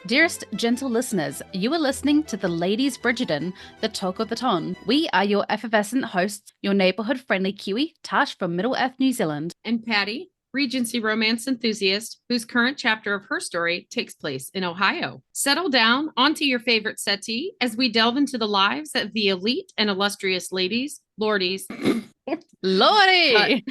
Dearest gentle listeners, you are listening to the Ladies Bridgerton, the talk of the town. We are your effervescent hosts, your neighbourhood-friendly Kiwi, Tash from Middle Earth, New Zealand. And Patty, Regency romance enthusiast, whose current chapter of her story takes place in Ohio. Settle down onto your favorite settee as we delve into the lives of the elite and illustrious ladies, lordies. Lordy!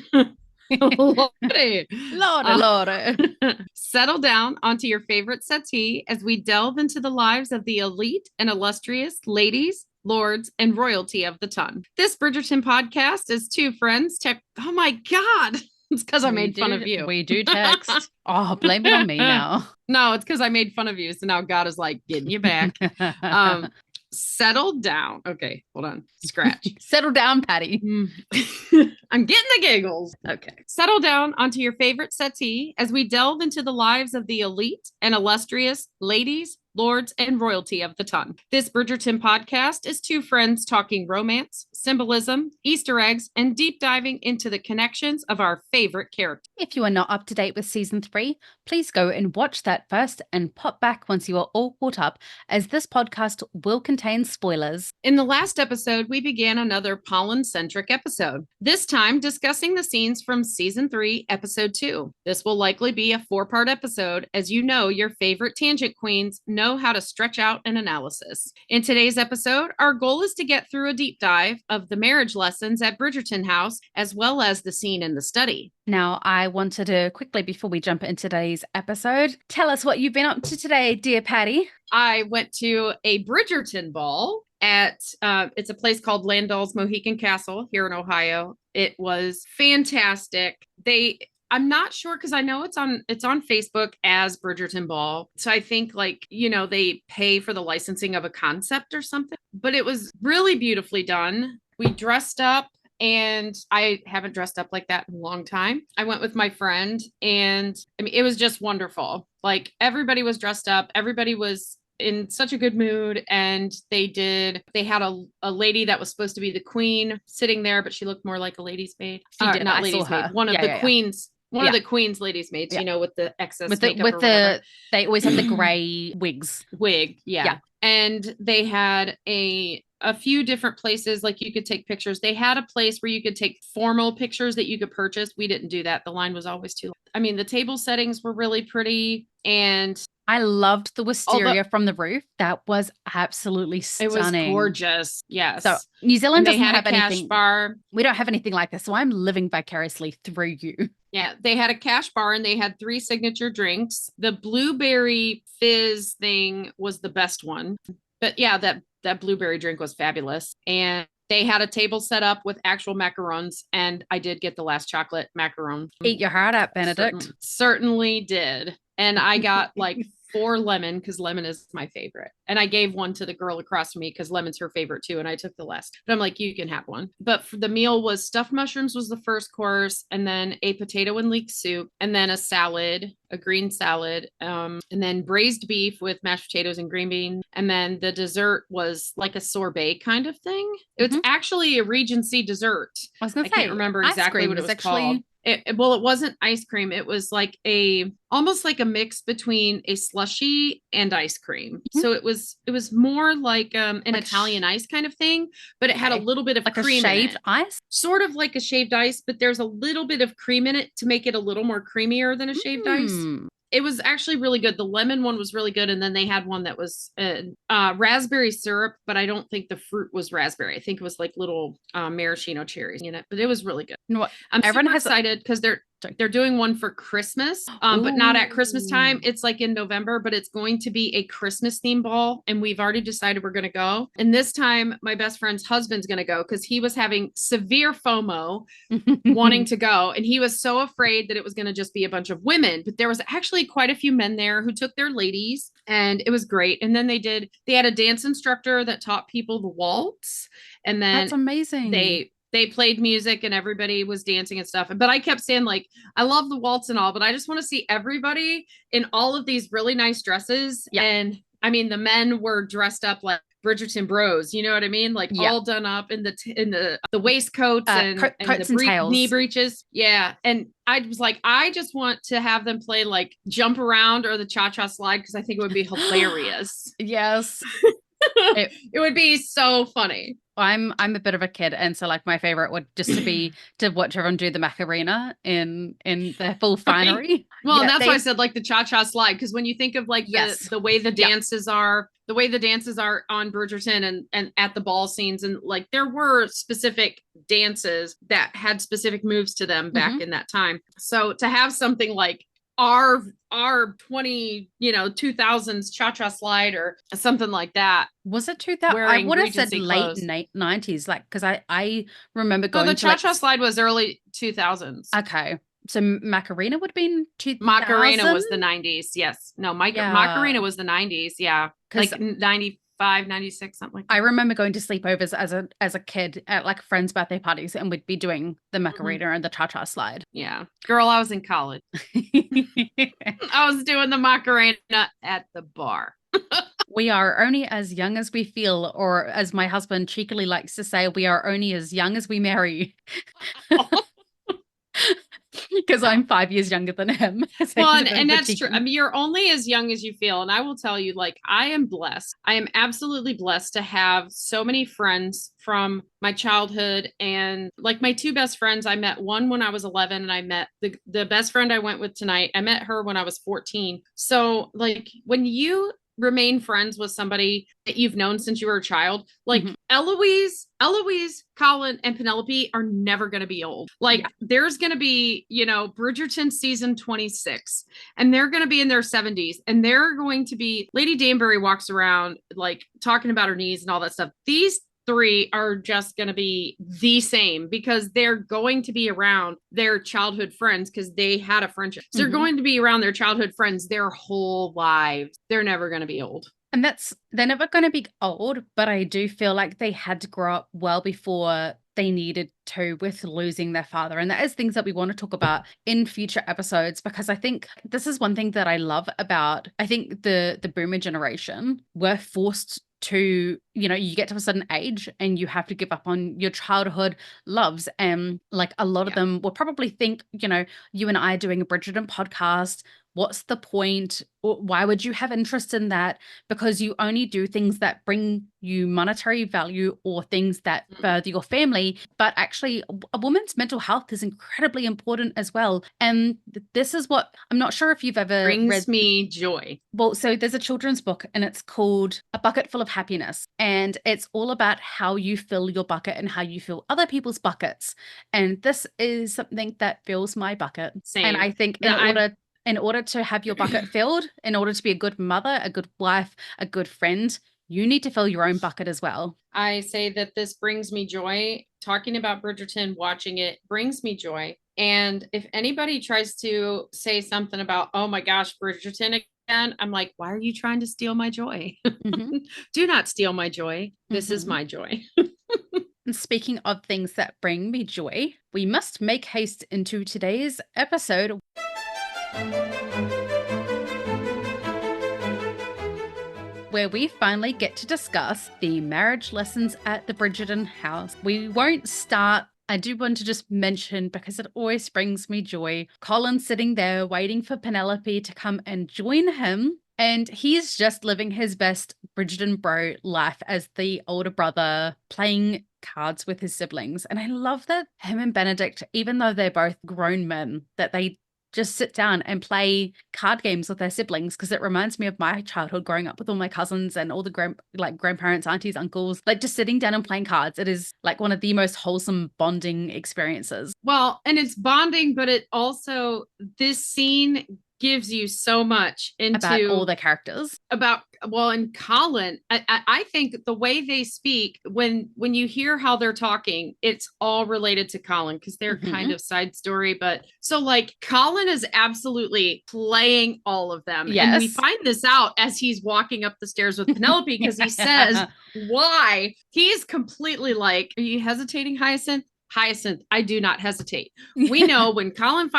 Lordy. Lordy. Settle down onto your favorite settee as we delve into the lives of the elite and illustrious ladies, lords, and royalty of the ton. This Bridgerton podcast is two friends. Oh my God. It's because I made fun of you. We do text. Oh, blame it on me now. No, it's because I made fun of you. So now God is like, getting you back. Settle down. Okay, hold on. Scratch. Settle down, Patty. I'm getting the giggles. Okay. Settle down onto your favorite settee as we delve into the lives of the elite and illustrious ladies, lords, and royalty of the ton. This Bridgerton podcast is two friends talking romance, symbolism, Easter eggs, and deep diving into the connections of our favorite characters. If you are not up to date with season 3, please go and watch that first and pop back once you are all caught up, as this podcast will contain spoilers. In the last episode, we began another Polin-centric episode, this time discussing the scenes from season 3, episode 2. This will likely be a 4-part episode, as you know your favorite tangent queens know how to stretch out an analysis. In today's episode, our goal is to get through a deep dive of the marriage lessons at Bridgerton House, as well as the scene in the study. Now, I wanted to quickly, before we jump into today's episode, tell us what you've been up to today, dear Patty. I went to a Bridgerton ball at, it's a place called Landall's Mohican Castle here in Ohio. It was fantastic. I'm not sure because I know it's on Facebook as Bridgerton Ball. So I think they pay for the licensing of a concept or something, but it was really beautifully done. We dressed up, and I haven't dressed up like that in a long time. I went with my friend, and I mean, it was just wonderful. Like, everybody was dressed up. Everybody was in such a good mood, and they had a lady that was supposed to be the queen sitting there, but she looked more like a lady's maid. Not lady's maid. One of the queens. One of the queen's ladies' maids, with the excess makeup they always have the gray wig. Yeah. And they had a few different places like you could take pictures. They had a place where you could take formal pictures that you could purchase. We didn't do that. The line was always too long. I mean, the table settings were really pretty, and I loved the wisteria from the roof. That was absolutely stunning. It was gorgeous. Yes. So New Zealand doesn't have a cash anything. Bar. We don't have anything like this. So I'm living vicariously through you. Yeah. They had a cash bar, and they had 3 signature drinks. The blueberry fizz thing was the best one. But yeah, that blueberry drink was fabulous. And they had a table set up with actual macarons, and I did get the last chocolate macaron. Eat your heart out, Benedict. Certainly did. And I got 4 lemon, because lemon is my favorite. And I gave one to the girl across from me because lemon's her favorite too. And I took the last. But I'm like, you can have one. But for the meal was stuffed mushrooms was the first course, and then a potato and leek soup, and then a salad, a green salad, and then braised beef with mashed potatoes and green beans. And then the dessert was like a sorbet kind of thing. It's actually a Regency dessert. I can't remember exactly what it was called. It wasn't ice cream. It was like almost like a mix between a slushie and ice cream. Mm-hmm. So it was more like an Italian ice kind of thing, but it had a little bit of cream a shaved in it. Ice? Sort of like a shaved ice, but there's a little bit of cream in it to make it a little more creamier than a shaved ice. It was actually really good. The lemon one was really good. And then they had one that was raspberry syrup, but I don't think the fruit was raspberry. I think it was like little maraschino cherries in it, but it was really good. I'm super excited because they're doing one for Christmas, but not at Christmas time. It's like in November, but it's going to be a Christmas theme ball. And we've already decided we're going to go. And this time my best friend's husband's going to go because he was having severe FOMO wanting to go. And he was so afraid that it was going to just be a bunch of women, but there was actually quite a few men there who took their ladies, and it was great. And then they had a dance instructor that taught people the waltz. And then that's amazing. They played music and everybody was dancing and stuff. But I kept saying, I love the waltz and all, but I just want to see everybody in all of these really nice dresses. Yeah. And I mean, the men were dressed up like Bridgerton bros. You know what I mean? Like all done up in the waistcoats and coats the and tails. knee breeches. Yeah. And I was like, I just want to have them play like jump around or the cha-cha slide because I think it would be hilarious. Yes. It would be so funny. I'm a bit of a kid, and so like my favorite would just be to watch everyone do the Macarena in their full finery. Right. Well, and that's why I said like the cha-cha slide, because when you think of like the way the dances are, the way the dances are on Bridgerton and at the ball scenes, and like there were specific dances that had specific moves to them back in that time. So to have something like our 2000s cha-cha slide or something like that. Was it 2000? I would have said late 90s, like, because I remember going the cha-cha slide was early 2000s. Okay. So Macarena would have been 2000? Macarena was the 90s. Yes. No, Macarena was the 90s. Yeah. Like 95, 96, something like that. I remember going to sleepovers as a kid at like friends' birthday parties, and we'd be doing the Macarena and the cha-cha slide. Yeah. Girl, I was in college. I was doing the Macarena at the bar. We are only as young as we feel, or as my husband cheekily likes to say, we are only as young as we marry. Because I'm 5 years younger than him. So well, and that's true. I mean, you're only as young as you feel. And I will tell you, like, I am blessed. I am absolutely blessed to have so many friends from my childhood. And like my two best friends, I met one when I was 11, and I met the best friend I went with tonight. I met her when I was 14. So like when you remain friends with somebody that you've known since you were a child, like Eloise, Colin, and Penelope are never going to be old. Like there's going to be, Bridgerton season 26, and they're going to be in their 70s, and they're going to be, Lady Danbury walks around like talking about her knees and all that stuff. These three are just going to be the same because they're going to be around their childhood friends because they had a friendship. So they're going to be around their childhood friends their whole lives. They're never going to be old. And they're never going to be old, but I do feel like they had to grow up well before they needed to with losing their father. And that is things that we want to talk about in future episodes, because I think this is one thing that I love about, I think the boomer generation were forced to, you get to a certain age and you have to give up on your childhood loves. And like a lot of them will probably think, you and I doing a Bridgerton podcast, what's the point? Or why would you have interest in that? Because you only do things that bring you monetary value or things that further your family. But actually, a woman's mental health is incredibly important as well. And this is what, I'm not sure if you've ever brings me joy. Well, so there's a children's book and it's called A Bucket Full of Happiness. And it's all about how you fill your bucket and how you fill other people's buckets. And this is something that fills my bucket. Same. And I think in order to have your bucket filled, in order to be a good mother, a good wife, a good friend, you need to fill your own bucket as well. I say that this brings me joy. Talking about Bridgerton, watching it brings me joy. And if anybody tries to say something about, oh my gosh, Bridgerton again, I'm like, why are you trying to steal my joy? Do not steal my joy. This is my joy. And speaking of things that bring me joy, we must make haste into today's episode. Where we finally get to discuss the marriage lessons at the Bridgerton house. We won't start. I do want to just mention, because it always brings me joy, Colin sitting there waiting for Penelope to come and join him. And he's just living his best Bridgerton bro life as the older brother, playing cards with his siblings. And I love that him and Benedict, even though they're both grown men, that they just sit down and play card games with their siblings, because it reminds me of my childhood growing up with all my cousins and all the grandparents, aunties, uncles, like just sitting down and playing cards. It is like one of the most wholesome bonding experiences. Well, and it's bonding, but it also, this scene gives you so much about all the characters. And Colin, I think the way they speak, when you hear how they're talking, it's all related to Colin because they're kind of side story. But so like Colin is absolutely playing all of them. Yes. And we find this out as he's walking up the stairs with Penelope because he says, why? He's completely like, are you hesitating, Hyacinth? Hyacinth, I do not hesitate. We know when Colin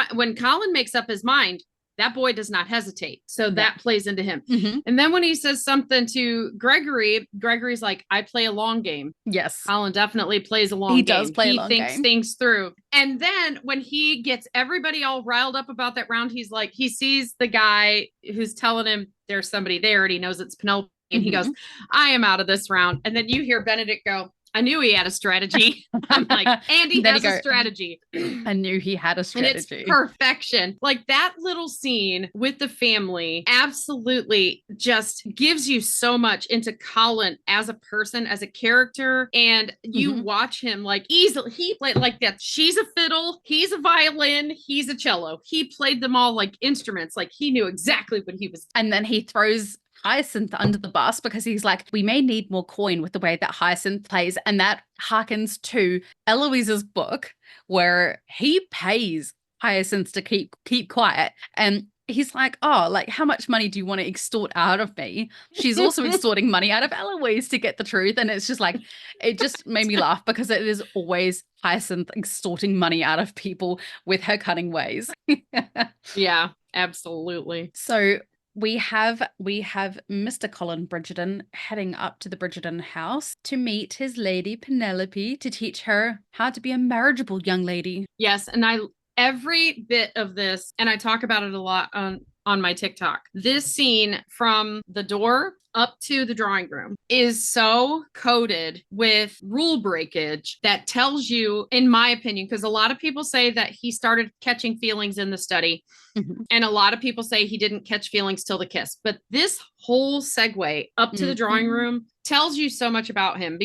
makes up his mind, that boy does not hesitate. So Yeah. that plays into him. Mhm. And then when he says something to Gregory, Gregory's like, I play a long game. Yes. Colin definitely plays a long He game. does play a He long thinks game. things through. And then when he gets everybody all riled up about that round, he's like, he sees the guy who's telling him there's somebody there and he knows it's Penelope. And he goes, I am out of this round. And then you hear Benedict go, I knew he had a strategy. I'm like, Andy has a strategy. I knew he had a strategy. And it's perfection. Like that little scene with the family absolutely just gives you so much into Colin as a person, as a character. And you watch him like easily. He played like that. She's a fiddle. He's a violin. He's a cello. He played them all like instruments. Like he knew exactly what he was. And then he throws Hyacinth under the bus because he's like, we may need more coin with the way that Hyacinth plays. And that harkens to Eloise's book where he pays Hyacinth to keep quiet. And he's like, oh, like, how much money do you want to extort out of me? She's also extorting money out of Eloise to get the truth. And it's just like, it just made me laugh because it is always Hyacinth extorting money out of people with her cunning ways. Yeah, absolutely. So we have Mr. Colin Bridgerton heading up to the Bridgerton house to meet his lady Penelope to teach her how to be a marriageable young lady. Yes, and every bit of this, and I talk about it a lot on my TikTok. This scene from the door up to the drawing room is so coded with rule breakage that tells you, in my opinion, because a lot of people say that he started catching feelings in the study. And a lot of people say he didn't catch feelings till the kiss. But this whole segue up to the drawing room tells you so much about him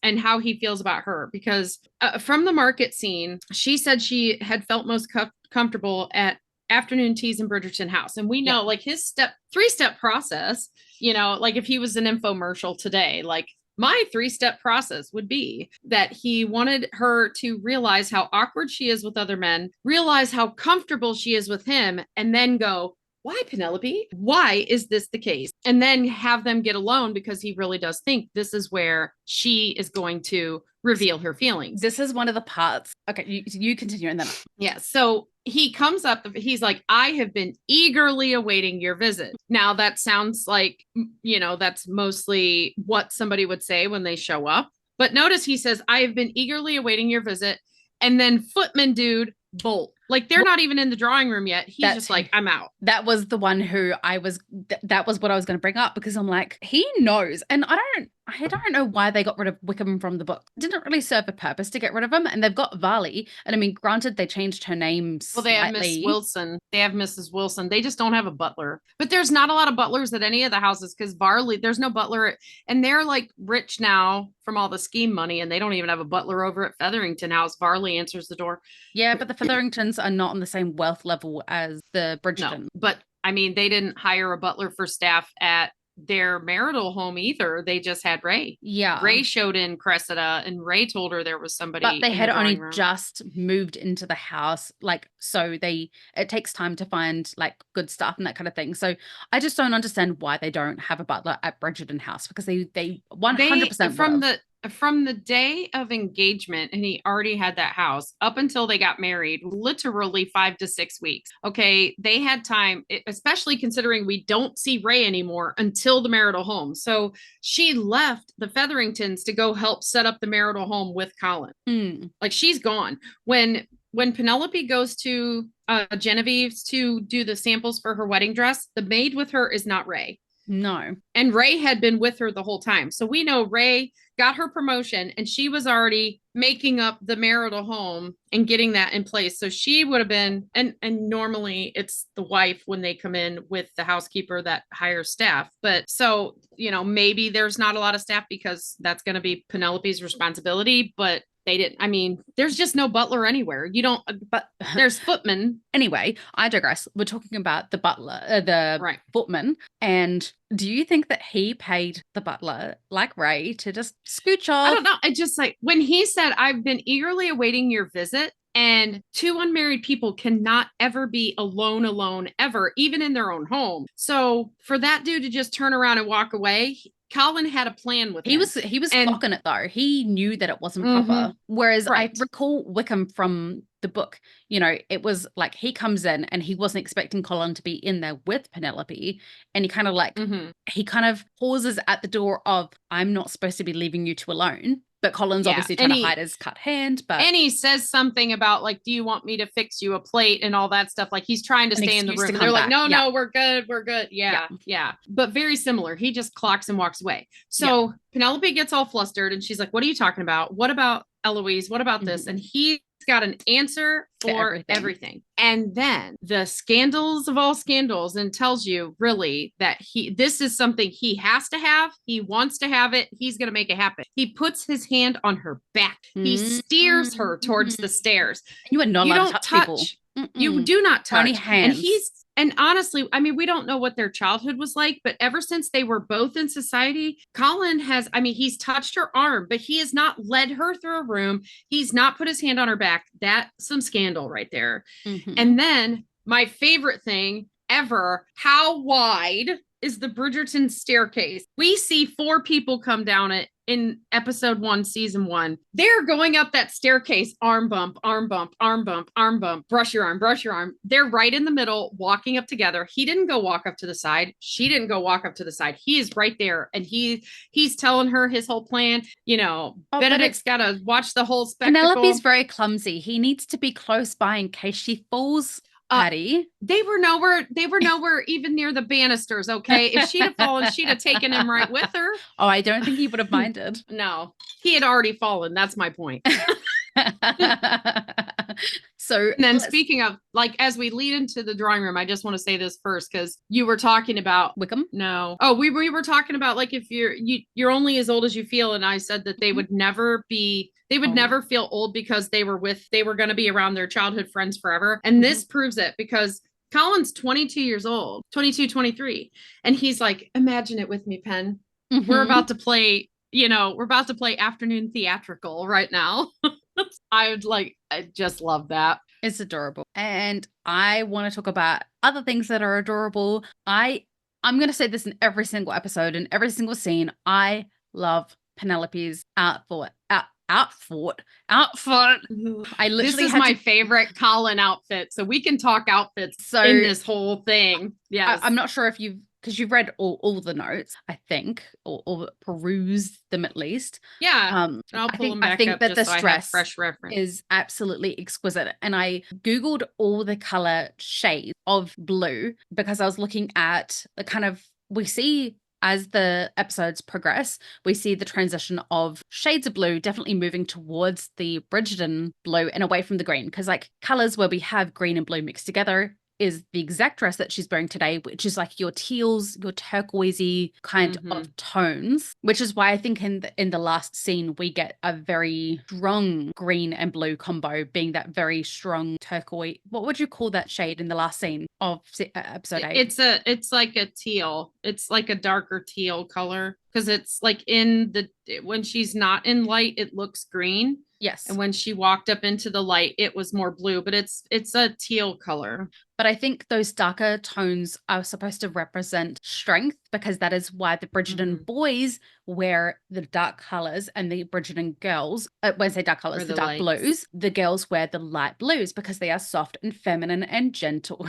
and how he feels about her. Because from the market scene, she said she had felt most comfortable at afternoon teas in Bridgerton house. And we know like his three-step process, like if he was an infomercial today, like my 3-step process would be that he wanted her to realize how awkward she is with other men, realize how comfortable she is with him, and then go, why, Penelope? Why is this the case? And then have them get alone because he really does think this is where she is going to reveal her feelings. This is one of the parts. Okay, you continue and then. Yeah. So he comes up, he's like, I have been eagerly awaiting your visit. Now that sounds like, that's mostly what somebody would say when they show up. But notice he says, I have been eagerly awaiting your visit. And then footman dude, bolt. Like they're not even in the drawing room yet. He's just like, I'm out. That was the one who that was what I was going to bring up because I'm like, he knows. And I don't know why they got rid of Wickham from the book. It didn't really serve a purpose to get rid of him. And they've got Varley. And I mean, granted, they changed her name slightly. Well, they have Miss Wilson. They have Mrs. Wilson. They just don't have a butler. But there's not a lot of butlers at any of the houses because Varley, there's no butler. And they're like rich now from all the scheme money. And they don't even have a butler over at Featherington House. Varley answers the door. Yeah, but the Featheringtons are not on the same wealth level as the Bridgerton. No, but I mean, they didn't hire a butler for staff at their marital home either. They just had Ray. Yeah. Ray showed in Cressida and Ray told her there was somebody. But they had only room. just moved into the house. Like, so it takes time to find like good stuff and that kind of thing. So I just don't understand why they don't have a butler at Bridgerton House because they 100% from the day of engagement, and he already had that house up until they got married, literally 5 to 6 weeks. Okay, they had time, especially considering we don't see Ray anymore until the marital home. So she left the Featheringtons to go help set up the marital home with Colin. Like she's gone. When Penelope goes to Genevieve's to do the samples for her wedding dress, the maid with her is not Ray. No. And Ray had been with her the whole time. So we know Ray got her promotion and she was already making up the marital home and getting that in place. So she would have been, and normally it's the wife when they come in with the housekeeper that hires staff. But so, maybe there's not a lot of staff because that's going to be Penelope's responsibility, but they didn't. I mean, there's just no butler anywhere. But there's footmen. Anyway, I digress. We're talking about the butler, the footman. And do you think that he paid the butler like Ray to just scooch off? I don't know. I just like when he said, I've been eagerly awaiting your visit. And 2 unmarried people cannot ever be alone ever, even in their own home. So for that dude to just turn around and walk away, Colin had a plan with him. He was clocking it though. He knew that it wasn't proper. Whereas I recall Wickham from the book. It was like he comes in and he wasn't expecting Colin to be in there with Penelope. And he kind of pauses at the door of, I'm not supposed to be leaving you two alone. But Colin's Yeah. obviously trying to hide his cut hand. And he says something about like, do you want me to fix you a plate and all that stuff? Like he's trying to stay in the room. And they're like, no, we're good. We're good. Yeah. But very similar. He just clocks and walks away. So Penelope gets all flustered and she's like, what are you talking about? What about Eloise? What about this? And he's got an answer for everything. And then the scandals of all scandals, and tells you really that this is something he has to have. He wants to have it. He's going to make it happen. He puts his hand on her back. He steers her towards the stairs. You would not allowed to touch people. You do not touch. Only hands. And honestly, I mean, we don't know what their childhood was like, but ever since they were both in society, Colin he's touched her arm, but he has not led her through a room. He's not put his hand on her back. That's some scandal right there. And then my favorite thing ever, how wide is the Bridgerton staircase? We see 4 people come down it in episode 1, season 1. They're going up that staircase, arm bump, arm bump, arm bump, arm bump, brush your arm, brush your arm. They're right in the middle, walking up together. He didn't go walk up to the side. She didn't go walk up to the side. He is right there. And he's telling her his whole plan. Benedict's got to watch the whole spectacle. Penelope's very clumsy. He needs to be close by in case she falls. Patty. They were nowhere even near the banisters, okay? If she'd have fallen, she'd have taken him right with her. Oh, I don't think he would have minded. No, he had already fallen. That's my point. So and then speaking of, like, as we lead into the drawing room, I just want to say this first, because you were talking about Wickham. No. Oh, we were talking about, like, if you're only as old as you feel. And I said that they would never feel old because they were going to be around their childhood friends forever. And this proves it, because Colin's 22 years old, 22, 23. And he's like, imagine it with me, Pen. We're about to play afternoon theatrical right now. I just love that. It's adorable. And I want to talk about other things that are adorable. I'm going to say this in every single episode, in every single scene. I love Penelope's outfit. I literally This is my favorite Colin outfit. So we can talk outfits in this whole thing. Yes. I'm not sure if because you've read all the notes, I think, or perused them at least. Yeah. I'll pull them back I think up that just the so dress fresh reference is absolutely exquisite. And I Googled all the color shades of blue because I was looking at we see as the episodes progress, we see the transition of shades of blue definitely moving towards the Bridgerton blue and away from the green. Because like colors where we have green and blue mixed together is the exact dress that she's wearing today, which is like your teals, your turquoisey kind of tones, which is why I think in the last scene we get a very strong green and blue combo, being that very strong turquoise. What would you call that shade in the last scene of episode 8? It's like a teal. It's like a darker teal color, because it's like when she's not in light, it looks green. Yes. And when she walked up into the light, it was more blue, but it's a teal color. But I think those darker tones are supposed to represent strength, because that is why the Bridgerton boys wear the dark colors and the Bridgerton girls, when I say dark colors, the dark blues, the girls wear the light blues because they are soft and feminine and gentle,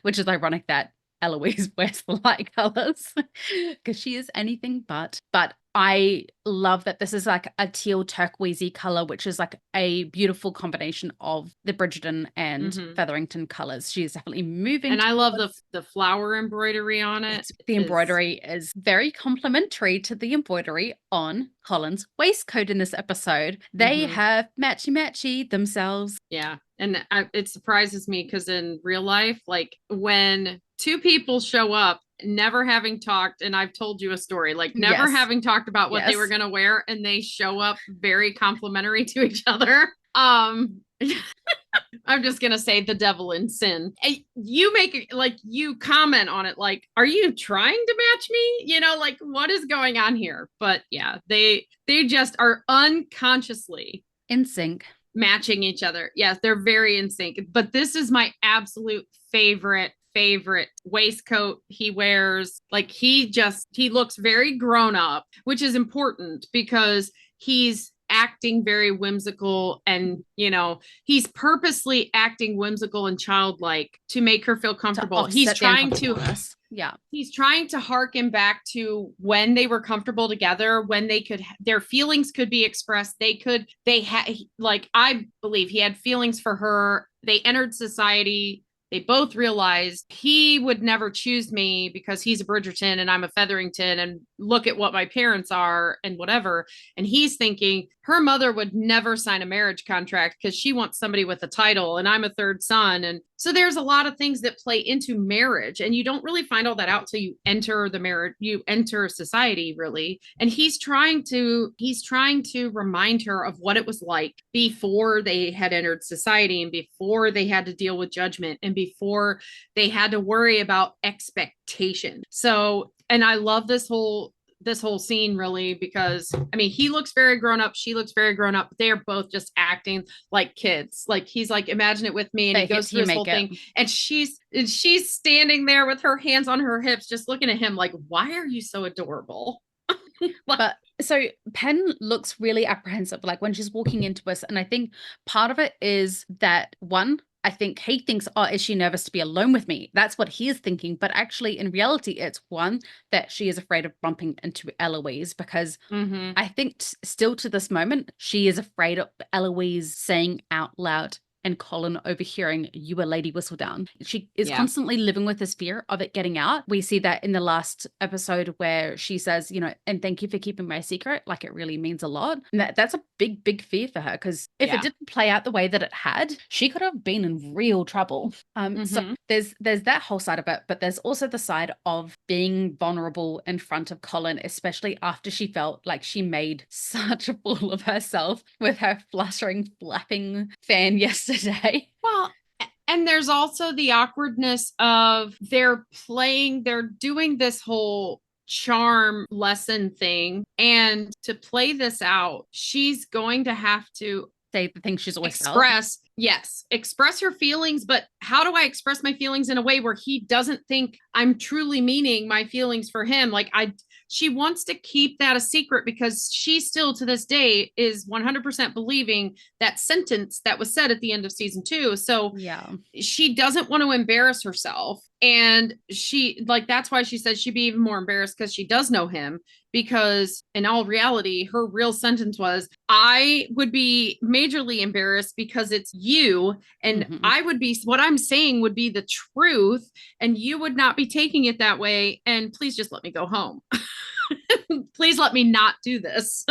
which is ironic that Eloise wears the light colors because she is anything but. But I love that this is like a teal turquoisey color, which is like a beautiful combination of the Bridgerton and Featherington colors. She is definitely moving. And I love the flower embroidery on it. The embroidery is very complimentary to the embroidery on Colin's waistcoat in this episode. They have matchy themselves. Yeah. And it surprises me because in real life, like when 2 people show up never having talked, and I've told you a story, like never having talked about what they were going to wear, and they show up very complimentary to each other. I'm just going to say the devil in sin. You make it like you comment on it, like, are you trying to match me? Like what is going on here? But yeah, they just are unconsciously in sync, matching each other. Yes, they're very in sync. But this is my absolute favorite waistcoat he wears. Like he looks very grown up, which is important because he's acting very whimsical, and he's purposely acting whimsical and childlike to make her feel To comfortable. offset the uncomfortableness. Yeah. He's trying to harken back to when they were comfortable together, when they could, their feelings could be expressed. They had, like, I believe he had feelings for her. They entered society. They both realized he would never choose me because he's a Bridgerton and I'm a Featherington, and look at what my parents are and whatever. And he's thinking her mother would never sign a marriage contract because she wants somebody with a title and I'm a third son. And so there's a lot of things that play into marriage, and you don't really find all that out till you enter the marriage, you enter society, really. And he's trying to remind her of what it was like before they had entered society, and before they had to deal with judgment, and before they had to worry about expectation. So, and I love this whole scene, really, because I mean, he looks very grown up, she looks very grown up. They're both just acting like kids. Like, he's like, imagine it with me, and he goes through his whole thing, and she's standing there with her hands on her hips, just looking at him like, why are you so adorable? But so Pen looks really apprehensive, like when she's walking into us, and I think part of it is that, one, I think he thinks, oh, is she nervous to be alone with me? That's what he is thinking. But actually, in reality, it's one, that she is afraid of bumping into Eloise, because I think still to this moment, she is afraid of Eloise saying out loud and Colin overhearing, "You were Lady Whistledown." She is constantly living with this fear of it getting out. We see that in the last episode where she says, and thank you for keeping my secret. Like, it really means a lot. And that's a big, big fear for her, because if it didn't play out the way that it had, she could have been in real trouble. So there's that whole side of it, but there's also the side of being vulnerable in front of Colin, especially after she felt like she made such a fool of herself with her fluttering, flapping fan yesterday. Well, and there's also the awkwardness of they're doing this whole charm lesson thing, and to play this out, she's going to have to say the things she's always express her feelings. But how do I express my feelings in a way where he doesn't think I'm truly meaning my feelings for him? Like, she wants to keep that a secret, because she still to this day is 100% believing that sentence that was said at the end of season 2. So she doesn't want to embarrass herself. And that's why she says she'd be even more embarrassed, because she does know him. Because in all reality, her real sentence was, I would be majorly embarrassed because it's you, and what I'm saying would be the truth, and you would not be taking it that way. And please just let me go home. Please let me not do this.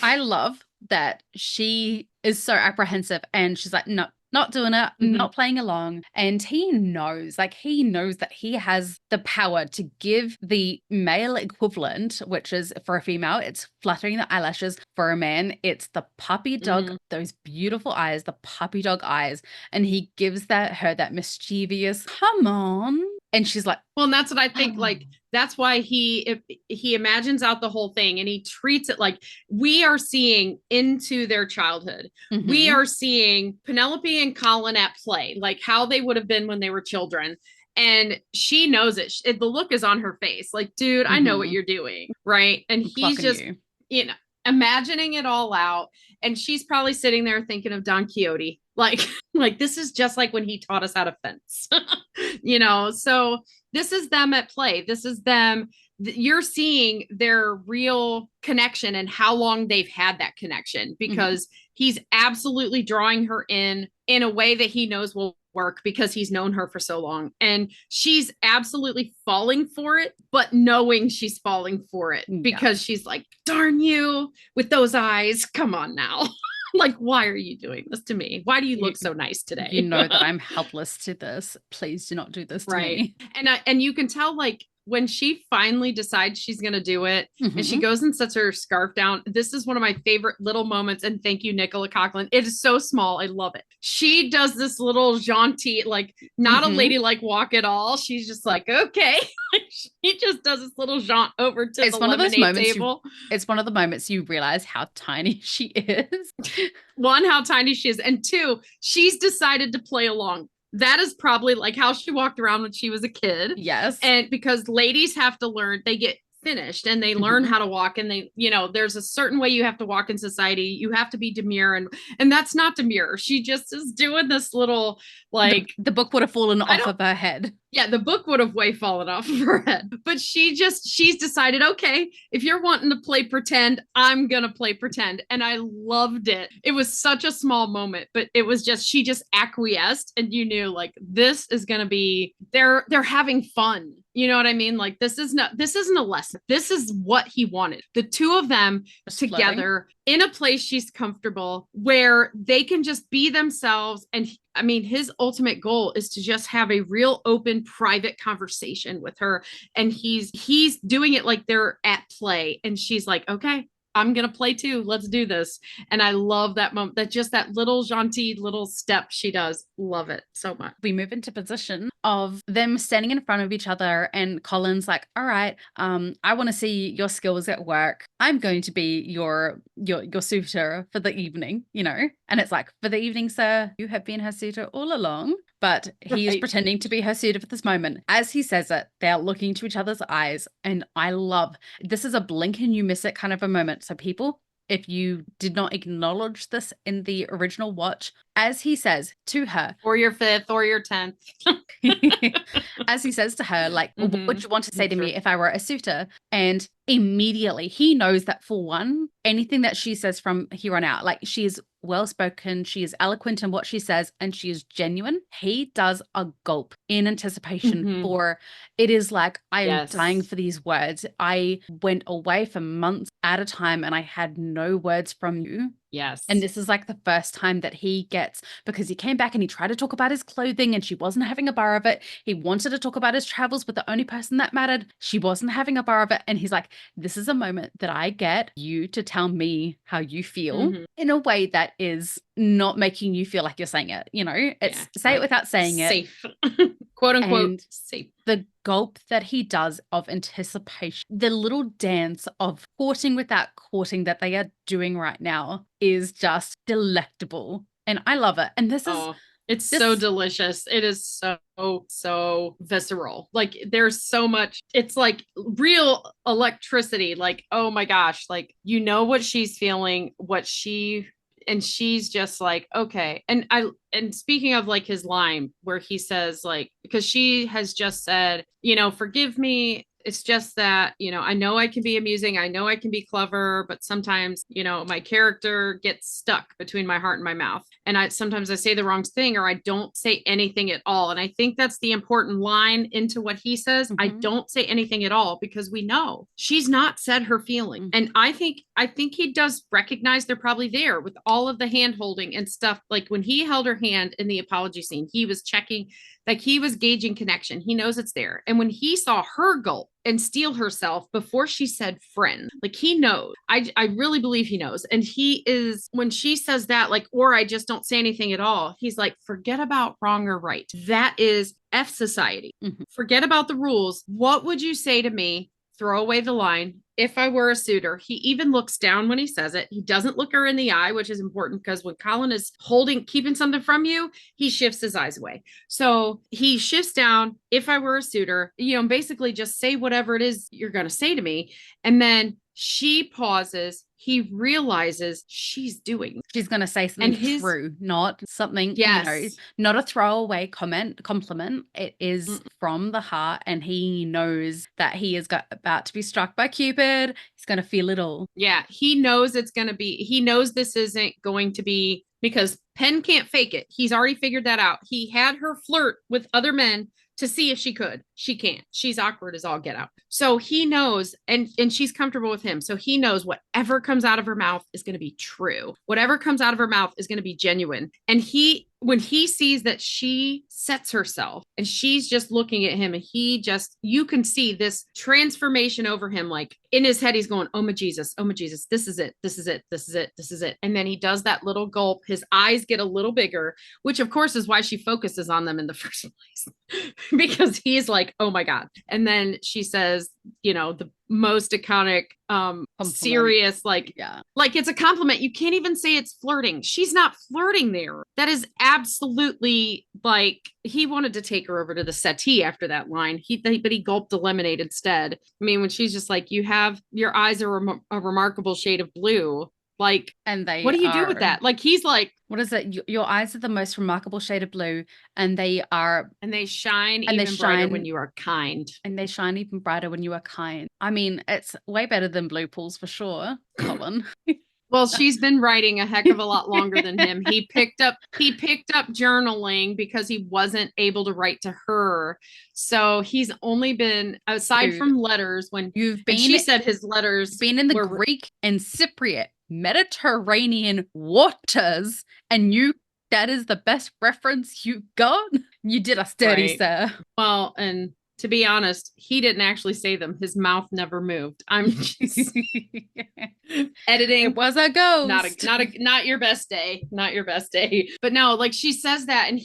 I love that she is so apprehensive, and she's like, no, not doing it, not playing along. And he knows that he has the power to give the male equivalent, which is, for a female, it's fluttering the eyelashes. For a man, it's the puppy dog, those beautiful eyes, the puppy dog eyes. And he gives her that mischievous, come on. And she's like, well, and that's what I think, like, that's why he imagines out the whole thing, and he treats it like we are seeing into their childhood. We are seeing Penelope and Colin at play, like how they would have been when they were children. And she knows it. The look is on her face. Like, dude, I know what you're doing. Right. And he's just, imagining it all out. And she's probably sitting there thinking of Don Quixote. Like this is just like when he taught us how to fence, so this is them at play. This is them. You're seeing their real connection and how long they've had that connection, because he's absolutely drawing her in a way that he knows will work, because he's known her for so long, and she's absolutely falling for it, but knowing she's falling for it because she's like, darn you with those eyes. Come on now. Like, why are you doing this to me? Why do you look so nice today? You know that I'm helpless to this. Please do not do this to me. And you can tell, like, when she finally decides she's going to do it, and she goes and sets her scarf down, this is one of my favorite little moments. And thank you, Nicola Coughlan. It is so small. I love it. She does this little jaunty, like, not a ladylike walk at all. She's just like, okay. She just does this little jaunt over to the lemonade table. It's one of the moments you realize how tiny she is. One, how tiny she is. And two, she's decided to play along. That is probably like how she walked around when she was a kid. Yes. And because ladies have to learn, they get finished and they learn how to walk, and they, there's a certain way you have to walk in society. You have to be demure, and that's not demure. She just is doing this little like the book would have fallen I off don't of her head. Yeah, the book would have way fallen off of her head. But she's decided, okay, if you're wanting to play pretend, I'm going to play pretend. And I loved it. It was such a small moment, but it was just, she just acquiesced, and you knew like, this is going to be, they're having fun. You know what I mean? Like, this isn't a lesson. This is what he wanted. The two of them Just together in a place she's comfortable, where they can just be themselves. And I mean, his ultimate goal is to just have a real open, private conversation with her. And he's doing it like they're at play. And she's like, okay, I'm going to play too. Let's do this. And I love that moment, that little jaunty little step she does. Love it so much. We move into position of them standing in front of each other, and Colin's like, all right, I want to see your skills at work. I'm going to be your suitor for the evening, and it's like, for the evening, sir, you have been her suitor all along. But he is pretending to be her suitor for this moment. As he says it, they're looking into each other's eyes. And I love, this is a blink and you miss it kind of a moment. So people, if you did not acknowledge this in the original watch, as he says to her, or your 5th or your 10th, as he says to her, like, what would you want to say to me if I were a suitor? And immediately he knows that, for one, anything that she says from here on out, like, she is well-spoken, she is eloquent in what she says, and she is genuine. He does a gulp in anticipation for, it is like, I am dying for these words. I went away for months at a time and I had no words from you. Yes. And this is like the first time that he gets, because he came back and he tried to talk about his clothing and she wasn't having a bar of it. He wanted to talk about his travels, but the only person that mattered, she wasn't having a bar of it. And he's like, this is a moment that I get you to tell me how you feel in a way that is not making you feel like you're saying it. It's say it without saying it. Safe. Quote unquote safe. The gulp that he does of anticipation, the little dance of courting without courting that they are doing right now, is just delectable. And I love it. And it's so delicious. It is so visceral. Like, there's so much, it's like real electricity. Like, oh my gosh, like, what she's feeling, and she's just like, okay. And speaking of like his line where he says, like, because she has just said, forgive me. It's just that, I know I can be amusing. I know I can be clever, but sometimes, my character gets stuck between my heart and my mouth. And sometimes I say the wrong thing, or I don't say anything at all. And I think that's the important line into what he says. I don't say anything at all, because we know she's not said her feeling. And I think he does recognize they're probably there with all of the hand holding and stuff. Like, when he held her hand in the apology scene, he was checking, like, he was gauging connection. He knows it's there. And when he saw her gulp and steel herself before she said friend, like, he knows. I really believe he knows. And he is, when she says that, like, or I just don't say anything at all, he's like, forget about wrong or right. That is F society. Forget about the rules. What would you say to me? Throw away the line. If I were a suitor. He even looks down when he says it. He doesn't look her in the eye, which is important, because when Colin is keeping something from you, he shifts his eyes away. So he shifts down. If I were a suitor, basically just say whatever it is you're going to say to me. And then she pauses. He realizes she's doing. She's going to say something true, not something, not a throwaway compliment. It is from the heart, and he knows that he is about to be struck by Cupid. He's going to feel it all. Yeah, he knows he knows this isn't going to be, because Penn can't fake it. He's already figured that out. He had her flirt with other men to see if she could. She can't. She's awkward as all get out. So he knows, and she's comfortable with him. So he knows whatever comes out of her mouth is going to be true. Whatever comes out of her mouth is going to be genuine. And when he sees that she sets herself and she's just looking at him, and you can see this transformation over him. Like, in his head, he's going, oh my Jesus, this is it. This is it. This is it. This is it. And then he does that little gulp. His eyes get a little bigger, which of course is why she focuses on them in the first place, because he's like, oh my God. And then she says, most iconic, Compliment. serious, Yeah. like it's a compliment. You can't even say it's flirting. She's not flirting there. That is absolutely like he wanted to take her over to the settee after that line. But he gulped the lemonade instead. I mean, when she's just like, you have your eyes are a remarkable shade of blue. Like, And what they do you do with are, that? Like, he's like, what is it? Your eyes are the most remarkable shade of blue, and they are, and they shine and they even brighter when shine, you are kind. and they shine even brighter when you are kind. I mean, it's way better than blue pools for sure, Colin. Well, she's been writing a heck of a lot longer than him. He picked up journaling because he wasn't able to write to her. So he's only been, aside Dude, from letters, when you've and she said his letters been in the were Greek and Cypriot Mediterranean waters, and that is the best reference you got. You did us dirty, right. sir. Well, and to be honest, he didn't actually say them. His mouth never moved. I'm just It editing. was a ghost. Not your best day. Not your best day. But no, like she says that, and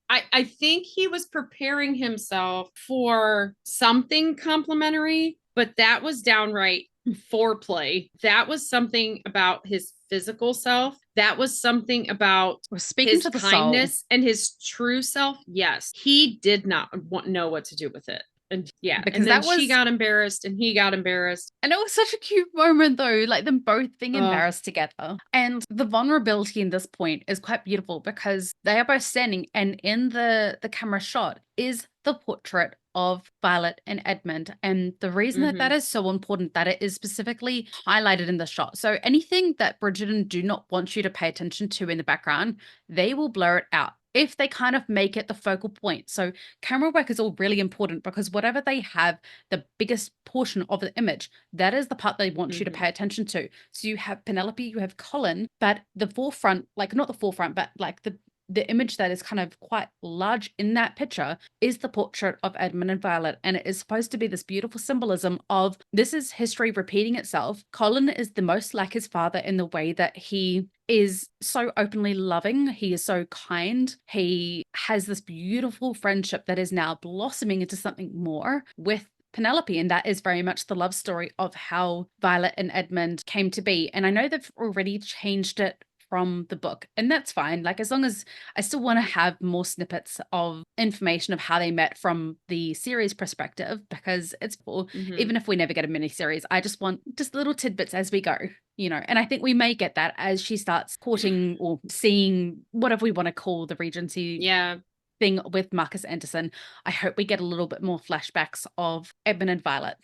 I think he was preparing himself for something complimentary, but that was downright foreplay. That was something about his physical self. That was something about We're speaking his to the soul. kindness and his true self. Yes, he did not know what to do with it. And yeah, Because and then that was, she got embarrassed and he got embarrassed. and it was such a cute moment though, like them both being Ugh. embarrassed together. And the vulnerability in this point is quite beautiful because they are both standing, and in the camera shot is the portrait of Violet and Edmund. And the reason that that Mhm. is so important, that it is specifically highlighted in the shot. So anything that Bridgerton do not want you to pay attention to in the background, they will blur it out if they kind of make it the focal point. So camera work is all really important because whatever they have, the biggest portion of the image, that is the part they want you to Mhm. pay attention to. So you have Penelope, you have Colin, but the forefront, like not the forefront, but like the image that is kind of quite large in that picture is the portrait of Edmund and Violet. And it is supposed to be this beautiful symbolism of this is history repeating itself. Colin is the most like his father in the way that he is so openly loving. He is so kind. He has this beautiful friendship that is now blossoming into something more with Penelope. And that is very much the love story of how Violet and Edmund came to be. And I know they've already changed it from the book, and that's fine. Like, as long as I still want to have more snippets of information of how they met from the series perspective, because it's cool. Mhm. Even if we never get a mini series, I just want just little tidbits as we go, and I think we may get that as she starts courting or seeing whatever we want to call the Regency Yeah. thing with Marcus Anderson. I hope we get a little bit more flashbacks of Edmund and Violet.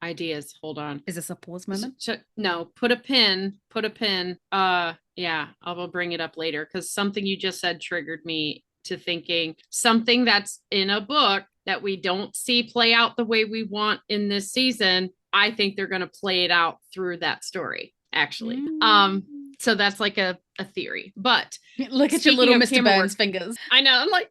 Ideas. Hold on. Is this a pause moment? No, put a pin. Put a pin. Yeah, I will bring it up later because something you just said triggered me to thinking something that's in a book that we don't see play out the way we want in this season. I think they're going to play it out through that story, actually. Mm. So that's like a theory. But Look at your speaking little of Mr. camera work, Burns fingers. I know. I'm like,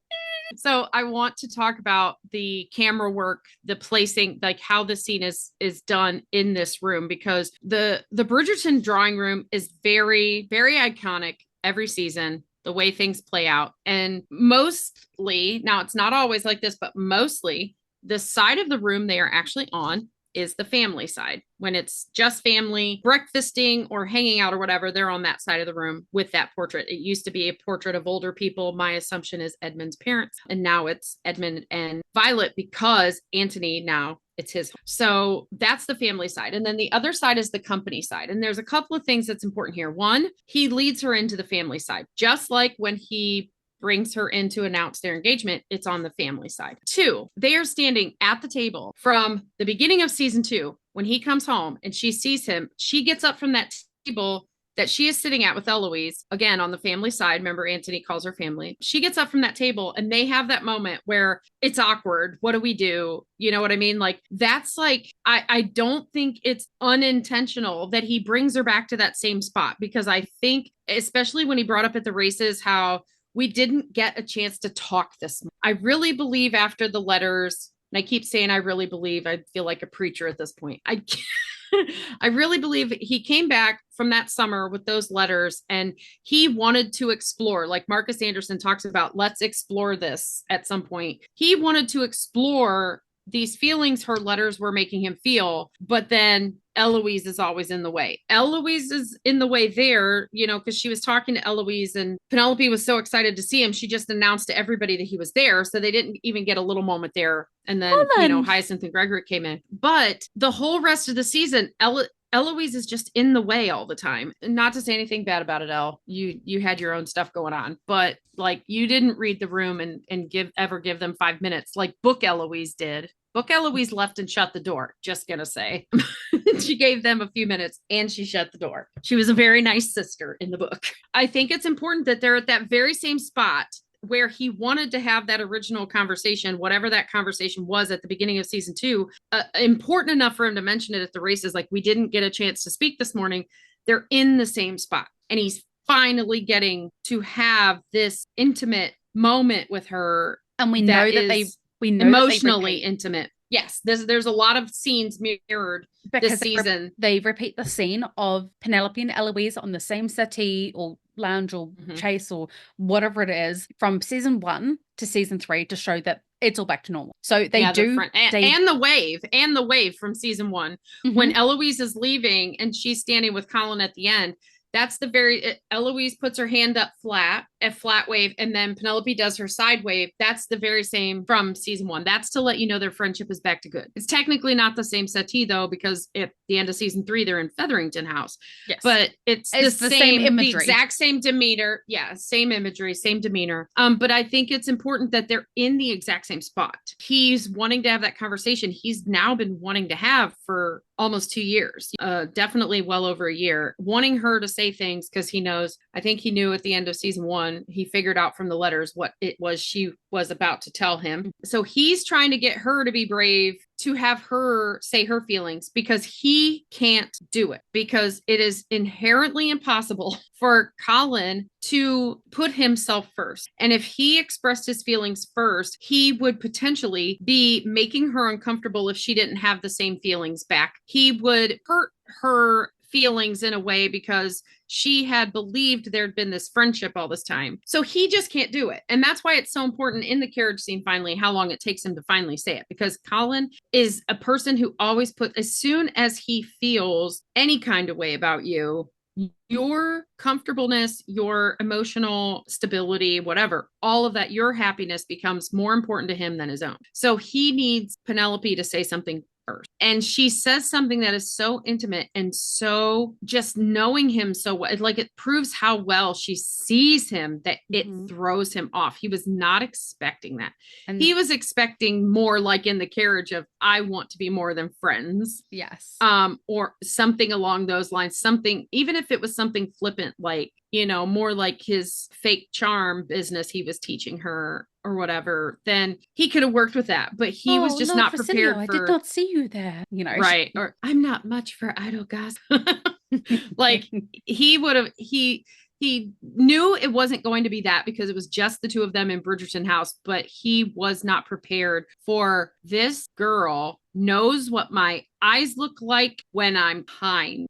so I want to talk about the camera work, the placing, like how the scene is done in this room, because the Bridgerton drawing room is very, very iconic every season, the way things play out. And mostly, now it's not always like this, but mostly the side of the room they are actually on is the family side. When it's just family breakfasting or hanging out or whatever, they're on that side of the room with that portrait. It used to be a portrait of older people. My assumption is Edmund's parents, and now it's Edmund and Violet because Anthony now it's his. So that's the family side. And then the other side is the company side. And there's a couple of things that's important here. One, he leads her into the family side, just like when he brings her in to announce their engagement, it's on the family side. Two, they are standing at the table from the beginning of season 2. When he comes home and she sees him, she gets up from that table that she is sitting at with Eloise, again on the family side. Remember, Anthony calls her family. She gets up from that table and they have that moment where it's awkward. What do we do? You know what I mean? Like, that's like, I don't think it's unintentional that he brings her back to that same spot, because I think, especially when he brought up at the races how we didn't get a chance to talk this much. I really believe after the letters, and I keep saying I really believe, I feel like a preacher at this point. I really believe he came back from that summer with those letters and he wanted to explore, like Marcus Anderson talks about, let's explore this at some point. He wanted to explore these feelings her letters were making him feel, but then Eloise is always in the way. Eloise is in the way there, because she was talking to Eloise and Penelope was so excited to see him. She just announced to everybody that he was there. So they didn't even get a little moment there. And then, Colin. Hyacinth and Gregory came in. But the whole rest of the season, Eloise is just in the way all the time. Not to say anything bad about it, Elle. You had your own stuff going on, but like you didn't read the room and give them 5 minutes like Book Eloise did. Book Eloise left and shut the door. Just gonna say. She gave them a few minutes and she shut the door. She was a very nice sister in the book. I think it's important that they're at that very same spot where he wanted to have that original conversation, whatever that conversation was at the beginning of season 2, important enough for him to mention it at the races. Like, we didn't get a chance to speak this morning. They're in the same spot. And he's finally getting to have this intimate moment with her. And we know that we know emotionally intimate. Yes, there's a lot of scenes mirrored because this season. They repeat the scene of Penelope and Eloise on the same settee or lounge or chase or whatever it is from season 1 to season 3 to show that it's all back to normal. So they do. And the wave from season 1 when Eloise is leaving and she's standing with Colin at the end. That's Eloise puts her hand up a flat wave, and then Penelope does her side wave. That's the very same from season 1. That's to let you know their friendship is back to good. It's technically not the same settee though, because at the end of season 3, they're in Featherington House. Yes. But it's the same imagery. The exact same demeanor. Yeah. Same imagery, same demeanor. But I think it's important that they're in the exact same spot. He's wanting to have that conversation. He's now been wanting to have for almost 2 years, definitely well over a year, wanting her to say things because he knows, I think he knew at the end of season 1, he figured out from the letters what it was she was about to tell him. So he's trying to get her to be brave, to have her say her feelings, because he can't do it, because it is inherently impossible for Colin to put himself first. And if he expressed his feelings first, he would potentially be making her uncomfortable if she didn't have the same feelings back. He would hurt her feelings in a way because she had believed there'd been this friendship all this time. So he just can't do it. And that's why it's so important in the carriage scene, finally, how long it takes him to finally say it. Because Colin is a person who always as soon as he feels any kind of way about you, your comfortableness, your emotional stability, whatever, all of that, your happiness becomes more important to him than his own. So he needs Penelope to say something first. And she says something that is so intimate and so just knowing him so well, like it proves how well she sees him that it throws him off. He was not expecting that. And he was expecting more like in the carriage of, I want to be more than friends. Yes. Or something along those lines, something, even if it was something flippant, like, more like his fake charm business he was teaching her or whatever, then he could have worked with that. But he was just not prepared for. I did not see you there, Right. Or I'm not much for idle gossip. Like he would have, he knew it wasn't going to be that because it was just the two of them in Bridgerton House, but he was not prepared for this girl knows what my eyes look like when I'm kind.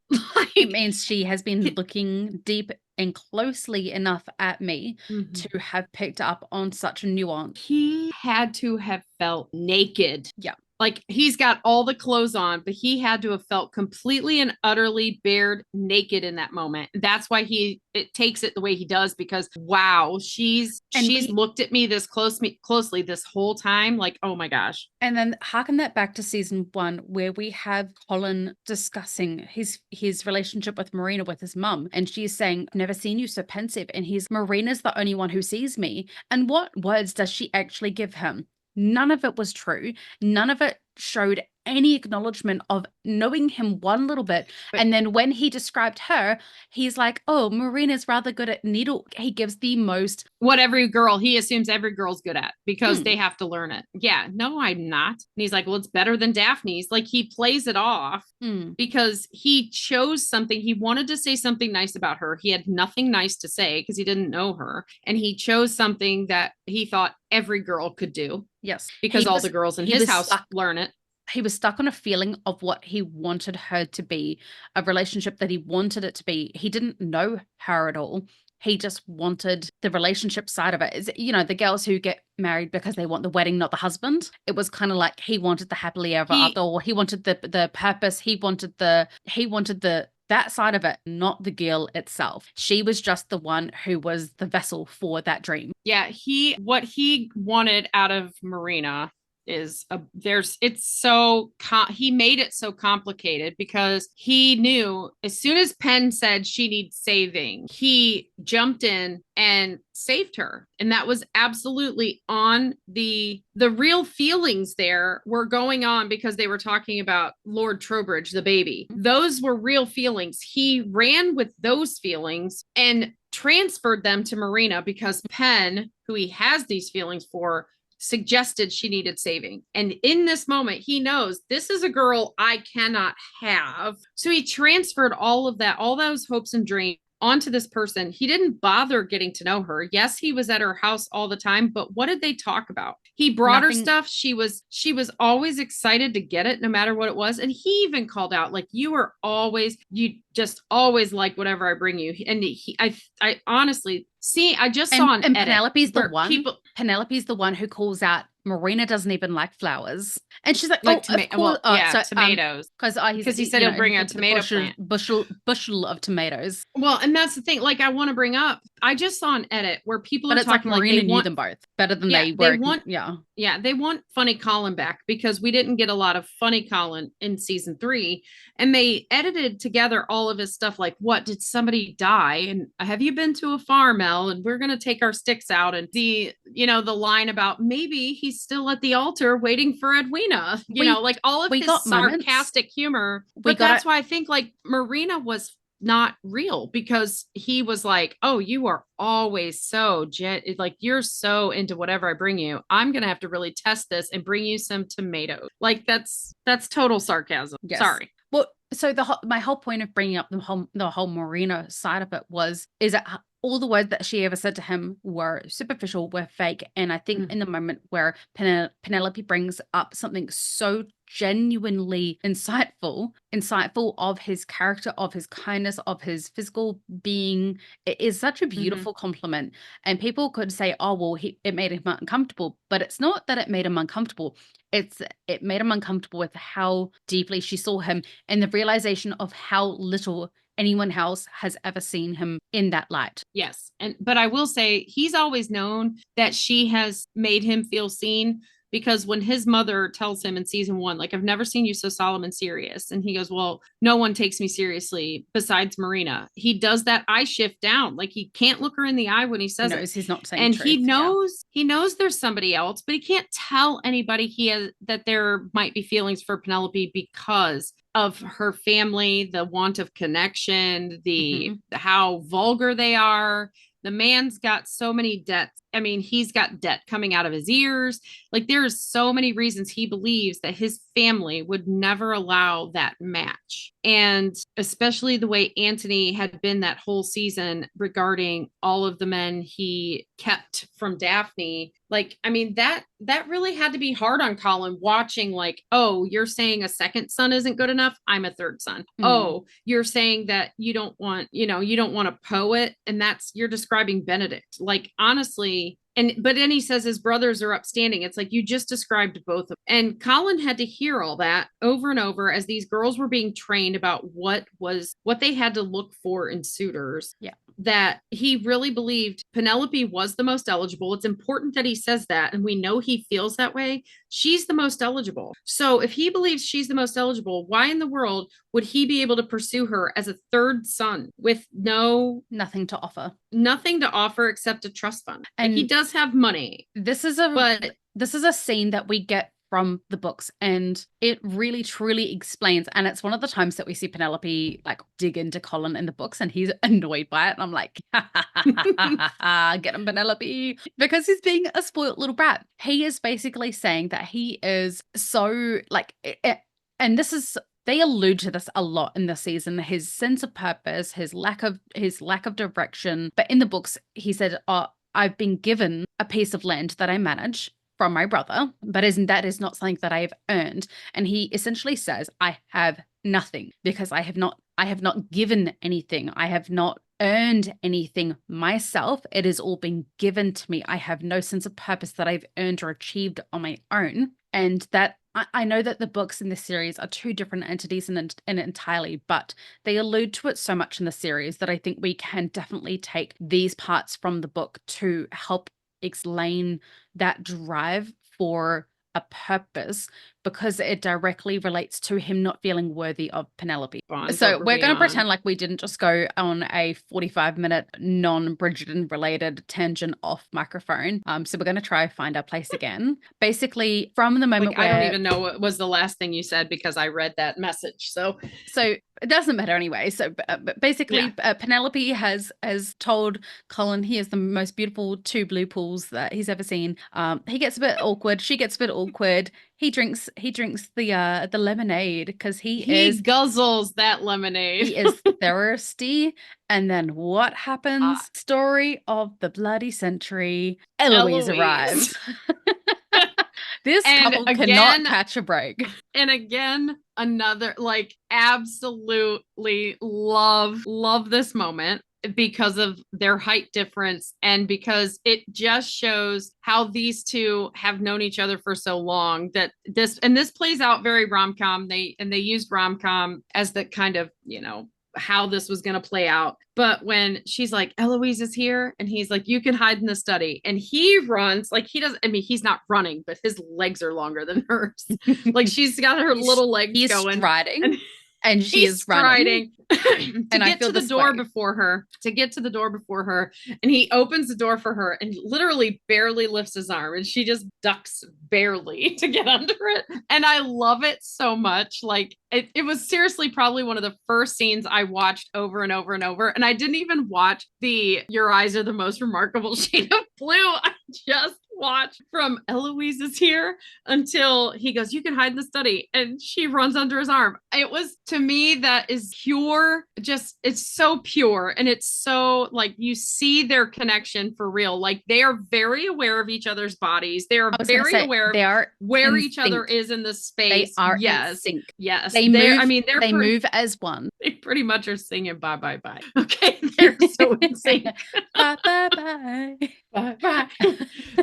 It means she has been looking deep and closely enough at me to have picked up on such a nuance. He had to have felt naked. Yeah. Like he's got all the clothes on, but he had to have felt completely and utterly bared naked in that moment. That's why it takes it the way he does, because wow, she's looked at me this closely this whole time. Like, oh my gosh. And then harken that back to season 1, where we have Colin discussing his relationship with Marina with his mum. And she's saying, I've never seen you so pensive. And Marina's the only one who sees me. And what words does she actually give him? None of it was true. None of it showed any acknowledgement of knowing him one little bit. And then when he described her, he's like, oh, Marina's rather good at needle. He gives the most. What he assumes every girl's good at because they have to learn it. Yeah, no, I'm not. And he's like, well, it's better than Daphne's. Like he plays it off because he chose something. He wanted to say something nice about her. He had nothing nice to say because he didn't know her. And he chose something that he thought every girl could do. Yes. Because all the girls in his house learn it. He was stuck on a feeling of what he wanted her to be, a relationship that he wanted it to be. He didn't know her at all. He just wanted the relationship side of it. Is, the girls who get married because they want the wedding, not the husband. It was kind of like he wanted the happily ever after, or he wanted the purpose. He wanted that side of it, not the girl itself. She was just the one who was the vessel for that dream. Yeah, what he wanted out of Marina is he made it so complicated because he knew as soon as Penn said she needs saving, he jumped in and saved her. And that was absolutely on the real feelings there were going on because they were talking about Lord Trowbridge, the baby. Those were real feelings. He ran with those feelings and transferred them to Marina because Penn, who he has these feelings for, suggested she needed saving. And in this moment, he knows this is a girl I cannot have. So he transferred all of that, all those hopes and dreams onto this person. He didn't bother getting to know her. Yes, he was at her house all the time, but what did they talk about? He brought her stuff. She was always excited to get it no matter what it was. And he even called out, like, you just always like whatever I bring you. And I honestly I just saw an edit Penelope's the one. Penelope's the one who calls out Marina doesn't even like flowers, and she's like, tomatoes, because he said he'll bring a tomato plant, bushel of tomatoes. Well, and that's the thing. Like, I want to bring up, I just saw an edit where people but are it's talking like Marina knew them both better than they were. They want funny Colin back because we didn't get a lot of funny Colin in season 3, and they edited together all of his stuff. Like, what did somebody die? And have you been to a farm, Elle? And we're gonna take our sticks out, and the line about maybe he's still at the altar waiting for Edwina. Like all of his sarcastic humor. But that's why I think like Marina was not real, because he was like, oh, you are always so like you're so into whatever I bring you. I'm gonna have to really test this and bring you some tomatoes. Like that's total sarcasm. Yes. Sorry. Well, so my whole point of bringing up the whole Marina side of it is that all the words that she ever said to him were superficial, were fake. And I think in the moment where Penelope brings up something so genuinely insightful of his character, of his kindness, of his physical being, it is such a beautiful compliment. And people could say, oh, well, it made him uncomfortable. But it's not that it made him uncomfortable. It made him uncomfortable with how deeply she saw him and the realization of how little anyone else has ever seen him in that light. Yes. But I will say he's always known that she has made him feel seen, because when his mother tells him in season 1, like, I've never seen you so solemn and serious. And he goes, well, no one takes me seriously besides Marina. He does that eye shift down. Like, he can't look her in the eye when he says it. He's not saying and truth, he knows there's somebody else, but he can't tell anybody that there might be feelings for Penelope because of her family, the want of connection, how vulgar they are. The man's got so many debts. I mean, he's got debt coming out of his ears. Like, there's so many reasons he believes that his family would never allow that match. And especially the way Anthony had been that whole season regarding all of the men he kept from Daphne. Like, I mean, that really had to be hard on Colin, watching like, oh, you're saying a second son isn't good enough. I'm a third son. Oh, you're saying that you don't want a poet, and you're describing Benedict. Like, honestly. But then he says his brothers are upstanding. It's like, you just described both of them. And Colin had to hear all that over and over as these girls were being trained about what they had to look for in suitors. Yeah. That he really believed Penelope was the most eligible. It's important that he says that, and we know he feels that way. She's the most eligible. So if he believes she's the most eligible, why in the world would he be able to pursue her as a third son with nothing to offer? Nothing to offer except a trust fund. And he does have money. This is a scene that we get from the books, and it really truly explains. And it's one of the times that we see Penelope like dig into Colin in the books, and he's annoyed by it. And I'm like, get him, Penelope, because he's being a spoiled little brat. He is basically saying that he is so like, and this is. They allude to this a lot in the season, his sense of purpose, his lack of direction. But in the books, he said, oh, I've been given a piece of land that I manage from my brother, but that is not something that I have earned. And he essentially says, I have nothing because I have not given anything. I have not earned anything myself. It has all been given to me. I have no sense of purpose that I've earned or achieved on my own. And that I know that the books in this series are two different entities in entirely, but they allude to it so much in the series that I think we can definitely take these parts from the book to help explain that drive for a purpose, because it directly relates to him not feeling worthy of Penelope. Bonds So over we're going to beyond. pretend like we didn't just go on a 45-minute non-Bridgerton related tangent off microphone. So we're going to try find our place again. Basically, from the Like, moment I don't where even know what was the last thing you said because I read that message. So it doesn't matter anyway. So but basically, Penelope has told Colin he has the most beautiful two blue pools that he's ever seen. He gets a bit awkward. She gets a bit awkward. He drinks the lemonade because he guzzles that lemonade. he is thirsty. And then what Ah, happens? Story of the bloody century. Eloise Eloise. arrives. This And couple cannot again, catch a break. and again, another, like, absolutely love this moment because of their height difference and because it just shows how these two have known each other for so long. That this plays out very rom-com. They used rom-com as the kind of, how this was going to play out. But when she's like, Eloise is here, and he's like, you can hide in the study, and he runs, like, he doesn't, I mean, he's not running, but his legs are longer than hers. Like, she's got her little legs he's going, striding, and she he's is running. to And I get feel to the this door way. before her, and he opens the door for her and literally barely lifts his arm, and she just ducks barely to get under it. And I love it so much. Like, it was seriously probably one of the first scenes I watched over and over and over. And I didn't even watch the Your Eyes Are the Most Remarkable Shade of Blue. I just watched from Eloise is here until he goes, you can hide in the study, and she runs under his arm. It was, to me, that is pure, just, it's so pure, and it's so, like, you see their connection for real. Like, they are very aware of each other's bodies. They are very aware they are of where each other is in the space. They are yes in sync. yes They they're move. I mean, they move as one. they pretty much are singing bye bye bye. Okay, they're so in sync. Bye bye bye. Bye bye.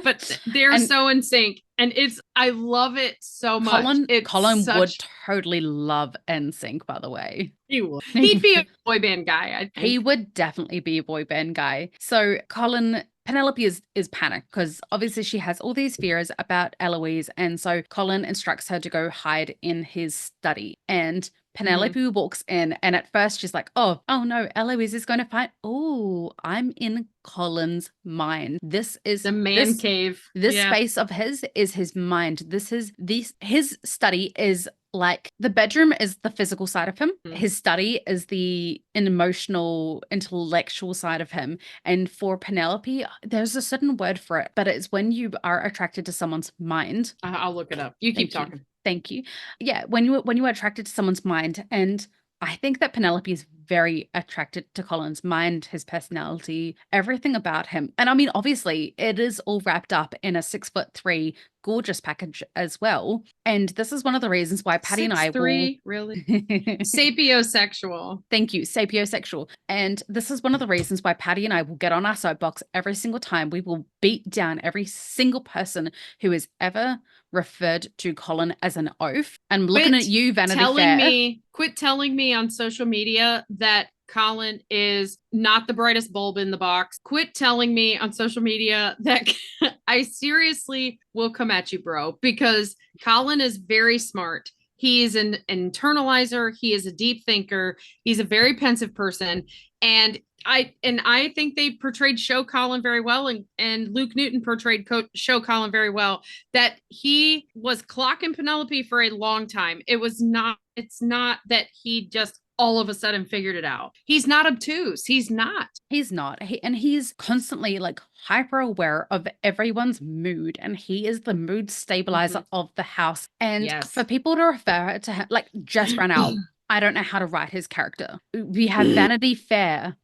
But they're so in sync, and I love it so much. Colin would totally love NSYNC, by the way. He would. He'd be a boy band guy, I think. He would definitely be a boy band guy. So Penelope is panicked because obviously she has all these fears about Eloise, and so Colin instructs her to go hide in his study. And Penelope walks in, and at first she's like, oh no, Eloise is going to find, I'm in Colin's mind. This is the man cave. This space of his is his mind. His study is like, the bedroom is the physical side of him. His study is the emotional, intellectual side of him. And for Penelope, there's a certain word for it, but it's when you are attracted to someone's mind. I'll look it up. You keep talking. Thank you. Yeah, when you are attracted to someone's mind, and I think that Penelope is very attracted to Colin's mind, his personality, everything about him. And I mean, obviously, it is all wrapped up in a 6'3" gorgeous package as well. And this is one of the reasons why Patty and I will really sapiosexual. Thank you, sapiosexual. And this is one of the reasons why Patty and I will get on our soapbox every single time. We will beat down every single person who has ever referred to Colin as an oaf. And looking at you, Vanity Fair. Quit telling me on social media that Colin is not the brightest bulb in the box. Quit telling me on social media that I seriously will come at you, bro, because Colin is very smart. He's an internalizer. He is a deep thinker. He's a very pensive person. And I think they portrayed show Colin very well, and Luke Newton portrayed show Colin very well, that he was clocking Penelope for a long time. It's not that he just all of a sudden figured it out. He's not obtuse. He's not. And he's constantly like hyper aware of everyone's mood, and he is the mood stabilizer of the house. And for people to refer to him, like, just ran out. I don't know how to write his character. We have Vanity Fair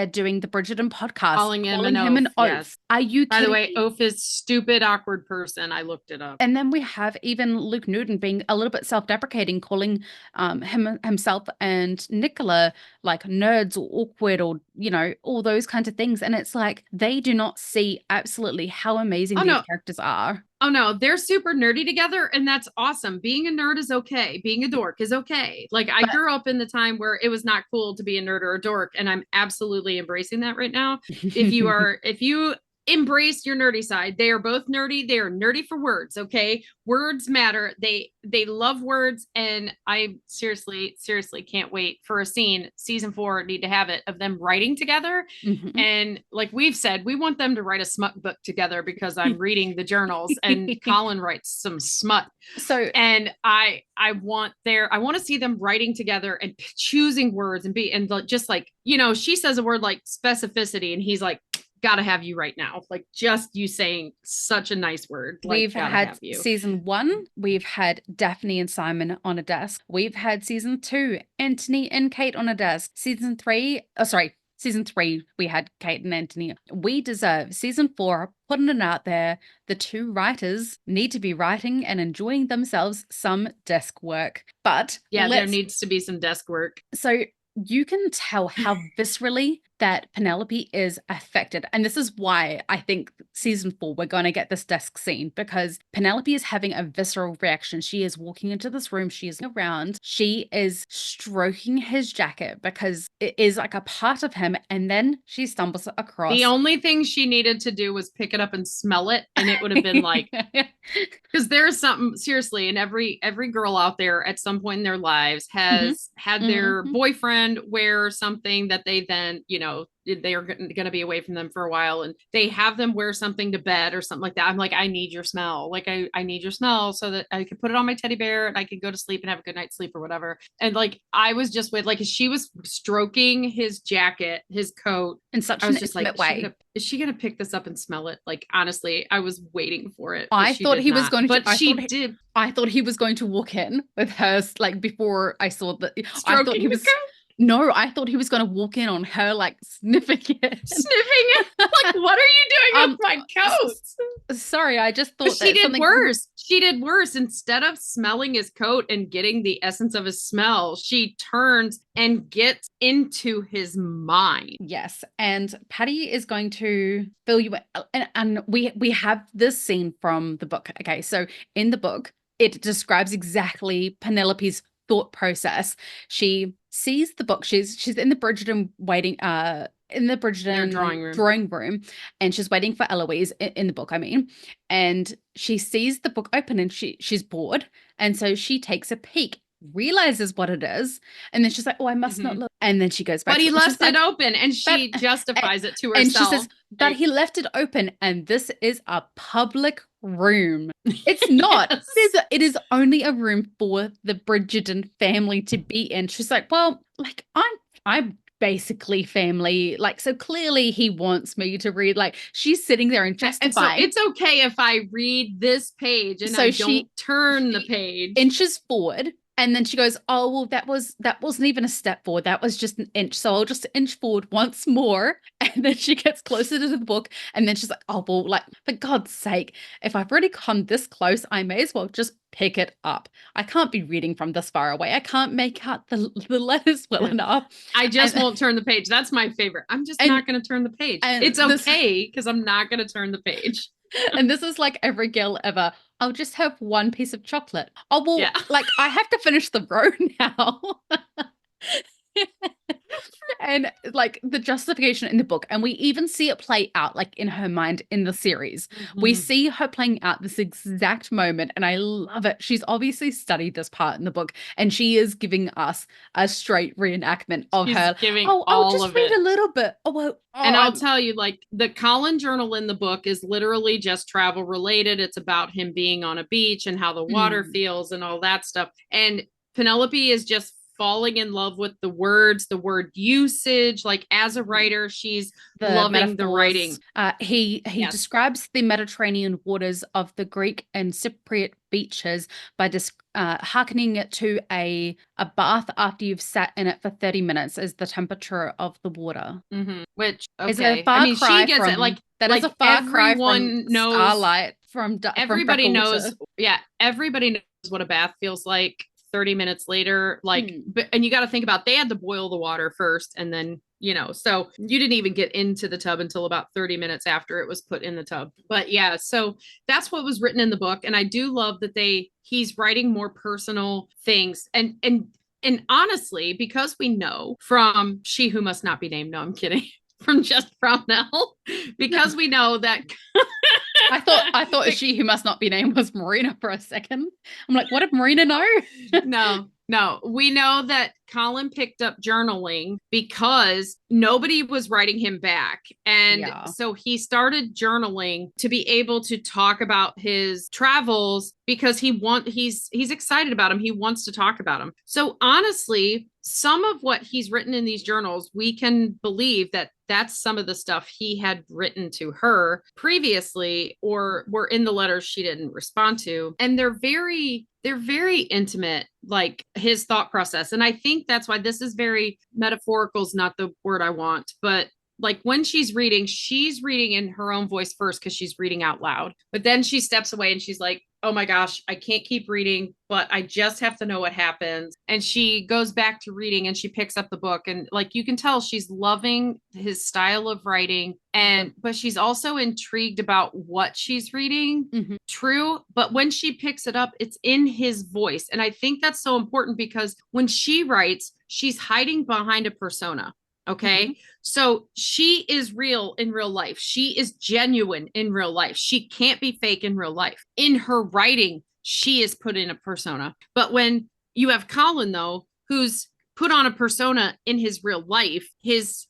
doing the Bridgerton podcast, Calling him calling an him oaf. an oaf. Yes. Are you By the kidding way, me? oaf is stupid, awkward person. I looked it up. And then we have even Luke Newton being a little bit self-deprecating, calling himself and Nicola like nerds or awkward or, you know, all those kinds of things. And it's like they do not see absolutely how amazing Oh these no. characters are. Oh no, they're super nerdy together, and that's awesome. Being a nerd is okay. Being a dork is okay. Like I But grew up in the time where it was not cool to be a nerd or a dork, and I'm absolutely embracing that right now. If you embrace your nerdy side, they are both nerdy. They are nerdy for words, okay? Words matter. They love words, and I seriously can't wait for a scene. Season 4 need to have it of them writing together. Mhm. And like we've said, we want them to write a smut book together because I'm reading the journals and Colin writes some smut. So And I want to see them writing together and choosing words and just like, you know, she says a word like specificity and he's like, gotta have you right now. Like just you saying such a nice word. Like, we've gotta had have you. season 1, we've had Daphne and Simon on a desk. We've had season 2, Anthony and Kate on a desk. Season 3, we had Kate and Anthony. We deserve season 4, putting it out there. The 2 writers need to be writing and enjoying themselves some desk work. But yeah, there needs to be some desk work. So you can tell how viscerally that Penelope is affected. And this is why I think season 4, we're going to get this desk scene, because Penelope is having a visceral reaction. She is walking into this room. She is around. She is stroking his jacket because it is like a part of him. And then she stumbles across. The only thing she needed to do was pick it up and smell it. And it would have been like, because there's something seriously, and every girl out there at some point in their lives has had their boyfriend wear something that they then, you know, they are going to be away from them for a while and they have them wear something to bed or something like that. I'm like, I need your smell. Like I need your smell so that I could put it on my teddy bear and I could go to sleep and have a good night's sleep or whatever. And like, I was just with like, she was stroking his jacket, his coat in such an intimate way. Is she going to pick this up and smell it? Like, honestly, I was waiting for it. I thought he was going to, but she did. I thought he was going to walk in with her, like before I saw that. I thought he was. No, I thought he was going to walk in on her, like sniffing it. Sniffing it? Like, what are you doing with my coat? Sorry, I just thought she did worse. She did worse. Instead of smelling his coat and getting the essence of his smell, she turns and gets into his mind. Yes, and Patty is going to fill you in. And we have this scene from the book. Okay, so in the book, it describes exactly Penelope's thought process. She sees the book. She's in the Bridgerton in the Bridgerton drawing room, and she's waiting for Eloise in the book, I mean, and she sees the book open and she's bored, and so she takes a peek, realizes what it is, and then she's like, oh, I must not look, and then she goes back. But he left it open, and she justifies it to herself. And she says, but he left it open, and this is a public room. It's not. Yes. It is only a room for the Bridgerton family to be in. She's like, well, like I'm basically family, like, so clearly he wants me to read. Like, she's sitting there and justifying. And so it's okay if I read this page and so I don't turn the page. Inches forward. And then she goes, oh, well, that wasn't even a step forward. That was just an inch. So I'll just inch forward once more. And then she gets closer to the book. And then she's like, oh, well, like, for God's sake, if I've already come this close, I may as well just pick it up. I can't be reading from this far away. I can't make out the letters well enough. I just won't turn the page. That's my favorite. I'm just not going to turn the page. It's okay because I'm not going to turn the page. And this is like every girl ever. I'll just have one piece of chocolate. Oh, well, yeah. Like, I have to finish the row now. And like the justification in the book, and we even see it play out like in her mind in the series. We see her playing out this exact moment, and I love it. She's obviously studied this part in the book, and she is giving us a straight reenactment of her. I'll just read a little bit. And I'll tell you, like, the Colin journal in the book is literally just travel related. It's about him being on a beach and how the water feels and all that stuff. And Penelope is just falling in love with the words, the word usage. Like as a writer, she's The loving the writing. metaphors. He Yes. describes the Mediterranean waters of the Greek and Cypriot beaches by hearkening it to a bath after you've sat in it for 30 minutes as the temperature of the water. Which, Is a okay. I far mean, she cry gets it. from that is a Like far cry from everyone knows, starlight from everybody knows. Frecklewater. Yeah. Everybody knows what a bath feels like 30 minutes later. Like, Hmm. but, and you got to think about, they had to boil the water first and then, so you didn't even get into the tub until about 30 minutes after it was put in the tub. But yeah, so that's what was written in the book. And I do love that he's writing more personal things. And honestly, because we know from She Who Must Not Be Named, no, I'm kidding, from Just Brownell, because we know that I thought She Who Must Not Be Named was Marina for a second. I'm like, what did Marina know? No. We know that Colin picked up journaling because nobody was writing him back. And Yeah. so he started journaling to be able to talk about his travels because he's excited about him. He wants to talk about him. So honestly, some of what he's written in these journals, we can believe that that's some of the stuff he had written to her previously or were in the letters she didn't respond to. And they're very intimate, like his thought process. And I think that's why this is very metaphorical, is not the word I want, but like when she's reading in her own voice first because she's reading out loud. But then she steps away and she's like, oh my gosh, I can't keep reading, but I just have to know what happens. And she goes back to reading and she picks up the book. And like you can tell she's loving his style of writing. But she's also intrigued about what she's reading. Mm-hmm. True. But when she picks it up, it's in his voice. And I think that's so important because when she writes, she's hiding behind a persona. Okay. Mm-hmm. So she is real in real life. She is genuine in real life. She can't be fake in real life. In her writing, she is put in a persona. But when you have Colin, though, who's put on a persona in his real life, his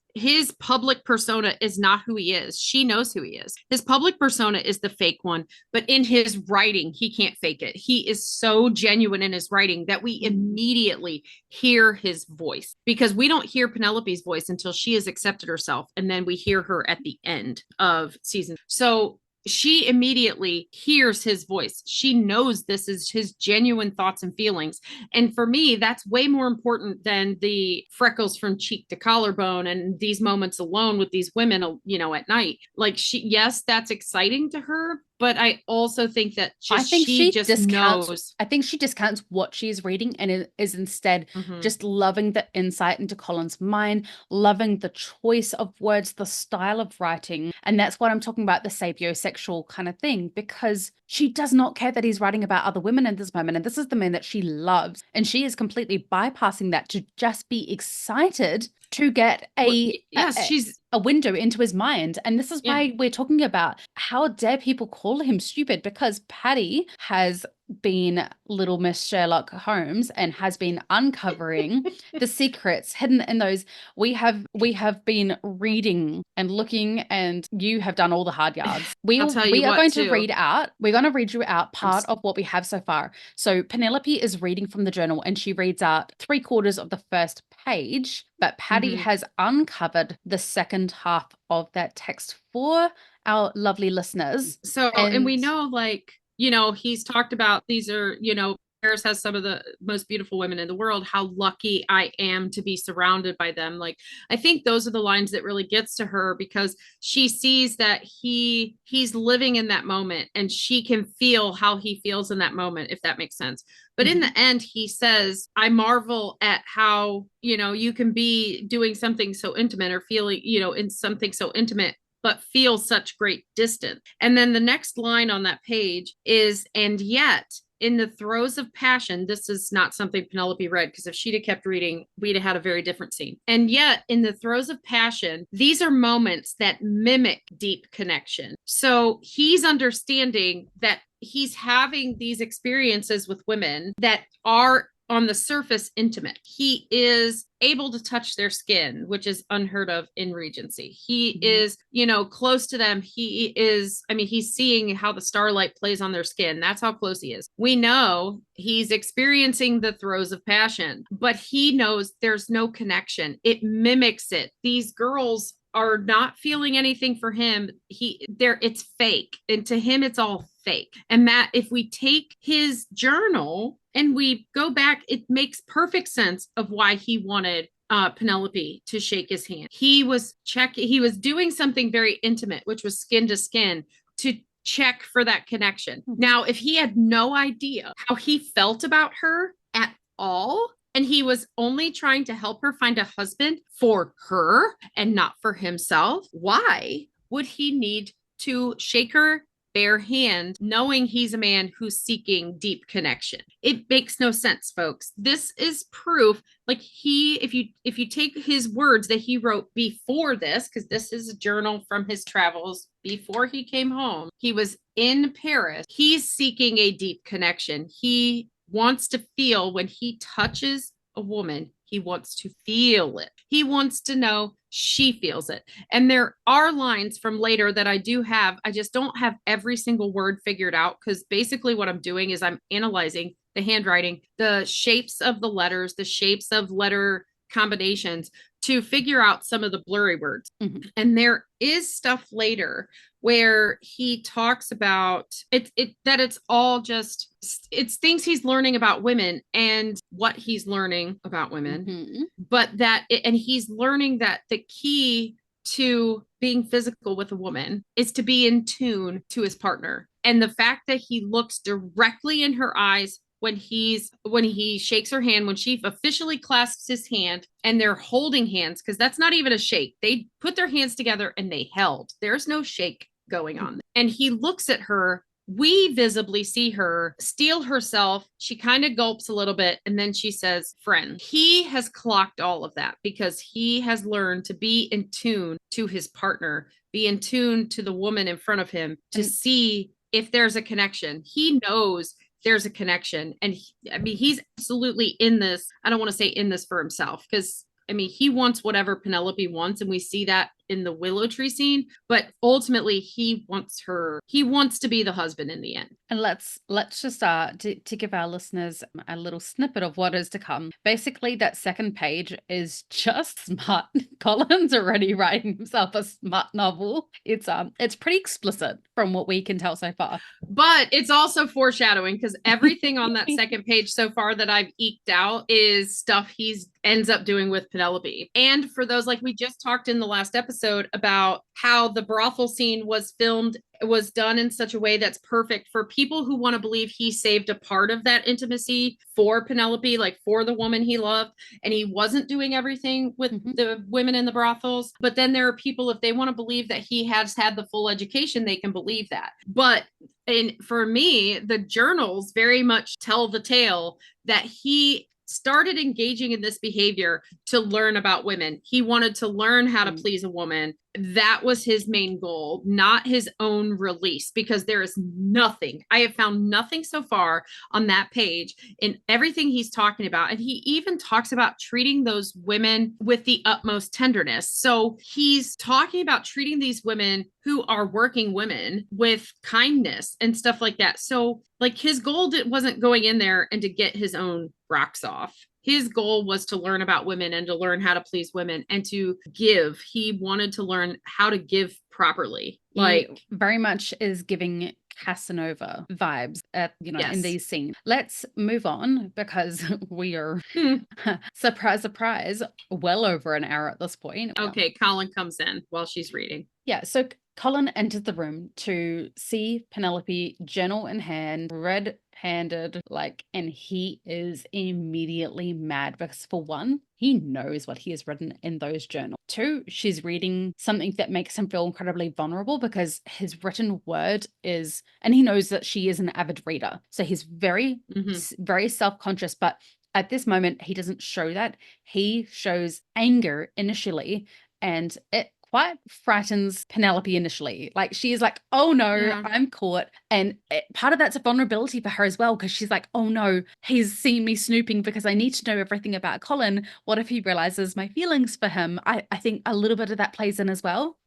public persona is not who he is. She knows who he is. His public persona is the fake one, but in his writing, he can't fake it. He is so genuine in his writing that we immediately hear his voice because we don't hear Penelope's voice until she has accepted herself. And then we hear her at the end of season. So she immediately hears his voice. She knows this is his genuine thoughts and feelings. And for me, that's way more important than the freckles from cheek to collarbone and these moments alone with these women, at night. Like yes, that's exciting to her. But I also think that she just knows. I think she discounts what she's reading and is instead just loving the insight into Colin's mind, loving the choice of words, the style of writing. And that's what I'm talking about, the sapiosexual kind of thing, because she does not care that he's writing about other women at this moment. And this is the man that she loves. And she is completely bypassing that to just be excited to get a window into his mind. And this is why we're talking about how dare people call him stupid, because Patty has been little Miss Sherlock Holmes and has been uncovering the secrets hidden in those. We have been reading and looking, and you have done all the hard yards. We're going to read you out part of what we have so far. So Penelope is reading from the journal and she reads out 3/4 of the first page, but Patty has uncovered the second half of that text for our lovely listeners. So, and we know, he's talked about these are, Paris has some of the most beautiful women in the world, how lucky I am to be surrounded by them. Like, I think those are the lines that really gets to her because she sees that he's living in that moment and she can feel how he feels in that moment, if that makes sense. But in the end, he says, I marvel at how, you can be doing something so intimate or feeling, in something so intimate, but feel such great distance. And then the next line on that page is, and yet in the throes of passion, this is not something Penelope read, because if she'd have kept reading, we'd have had a very different scene. And yet in the throes of passion, these are moments that mimic deep connection. So he's understanding that he's having these experiences with women that are on the surface intimate. He is able to touch their skin, which is unheard of in Regency. He is, close to them. He is, he's seeing how the starlight plays on their skin. That's how close he is. We know he's experiencing the throes of passion, but he knows there's no connection. It mimics it. These girls are not feeling anything for him. It's fake. And to him, it's all fake. And Matt, if we take his journal and we go back, it makes perfect sense of why he wanted Penelope to shake his hand. He was doing something very intimate, which was skin to skin, to check for that connection. Now, if he had no idea how he felt about her at all, and he was only trying to help her find a husband for her and not for himself, why would he need to shake her bare hand, knowing he's a man who's seeking deep connection? It makes no sense, folks. This is proof. Like if you take his words that he wrote before this, because this is a journal from his travels before he came home, he was in Paris. He's seeking a deep connection. He wants to feel when he touches a woman, he wants to feel it. He wants to know she feels it. And there are lines from later that I do have. I just don't have every single word figured out, because basically what I'm doing is I'm analyzing the handwriting, the shapes of the letters, the shapes of letter combinations to figure out some of the blurry words. And there is stuff later where he talks about that it's all just, it's things he's learning about women and what he's learning about women, but and he's learning that the key to being physical with a woman is to be in tune to his partner. And the fact that he looks directly in her eyes when he shakes her hand, when she officially clasps his hand and they're holding hands, because that's not even a shake. They put their hands together and they held. There's no shake going on. And he looks at her. We visibly see her steel herself. She kind of gulps a little bit, and then she says, friend. He has clocked all of that because he has learned to be in tune to his partner, be in tune to the woman in front of him, to see if there's a connection. He knows there's a connection. And he's absolutely in this. I don't want to say in this for himself, because he wants whatever Penelope wants, and we see that in the willow tree scene, but ultimately he wants to be the husband in the end. And let's just to give our listeners a little snippet of what is to come. Basically, that second page is just smart. Colin's already writing himself a smart novel. It's pretty explicit from what we can tell so far. But it's also foreshadowing, because everything on that second page so far that I've eked out is stuff he's ends up doing with Penelope. And for those, like we just talked in the last episode about how the brothel scene was done in such a way that's perfect for people who want to believe he saved a part of that intimacy for Penelope, like for the woman he loved, and he wasn't doing everything with the women in the brothels. But then there are people, if they want to believe that he has had the full education, they can believe that. But for me, the journals very much tell the tale that he started engaging in this behavior to learn about women. He wanted to learn how to please a woman. That was his main goal, not his own release, because there is nothing. I have found nothing so far on that page in everything he's talking about. And he even talks about treating those women with the utmost tenderness. So he's talking about treating these women who are working women with kindness and stuff like that. So like his goal wasn't going in there and to get his own rocks off. His goal was to learn about women and to learn how to please women and to give. He wanted to learn how to give properly. Like he very much is giving Casanova vibes in these scenes. Let's move on, because we are surprise, surprise, well over an hour at this point. Okay, Colin comes in while she's reading. Yeah, so Colin enters the room to see Penelope, journal in hand, red-handed, and he is immediately mad because, for one, he knows what he has written in those journals. Two, she's reading something that makes him feel incredibly vulnerable, because his written word is, and he knows that she is an avid reader. So he's very, very self-conscious, but at this moment, he doesn't show that. He shows anger initially, and it quite frightens Penelope initially. Like she is like, oh no, Yeah. I'm caught. And part of that's a vulnerability for her as well, because she's like, oh no, he's seen me snooping because I need to know everything about Colin. What if he realizes my feelings for him? I think a little bit of that plays in as well.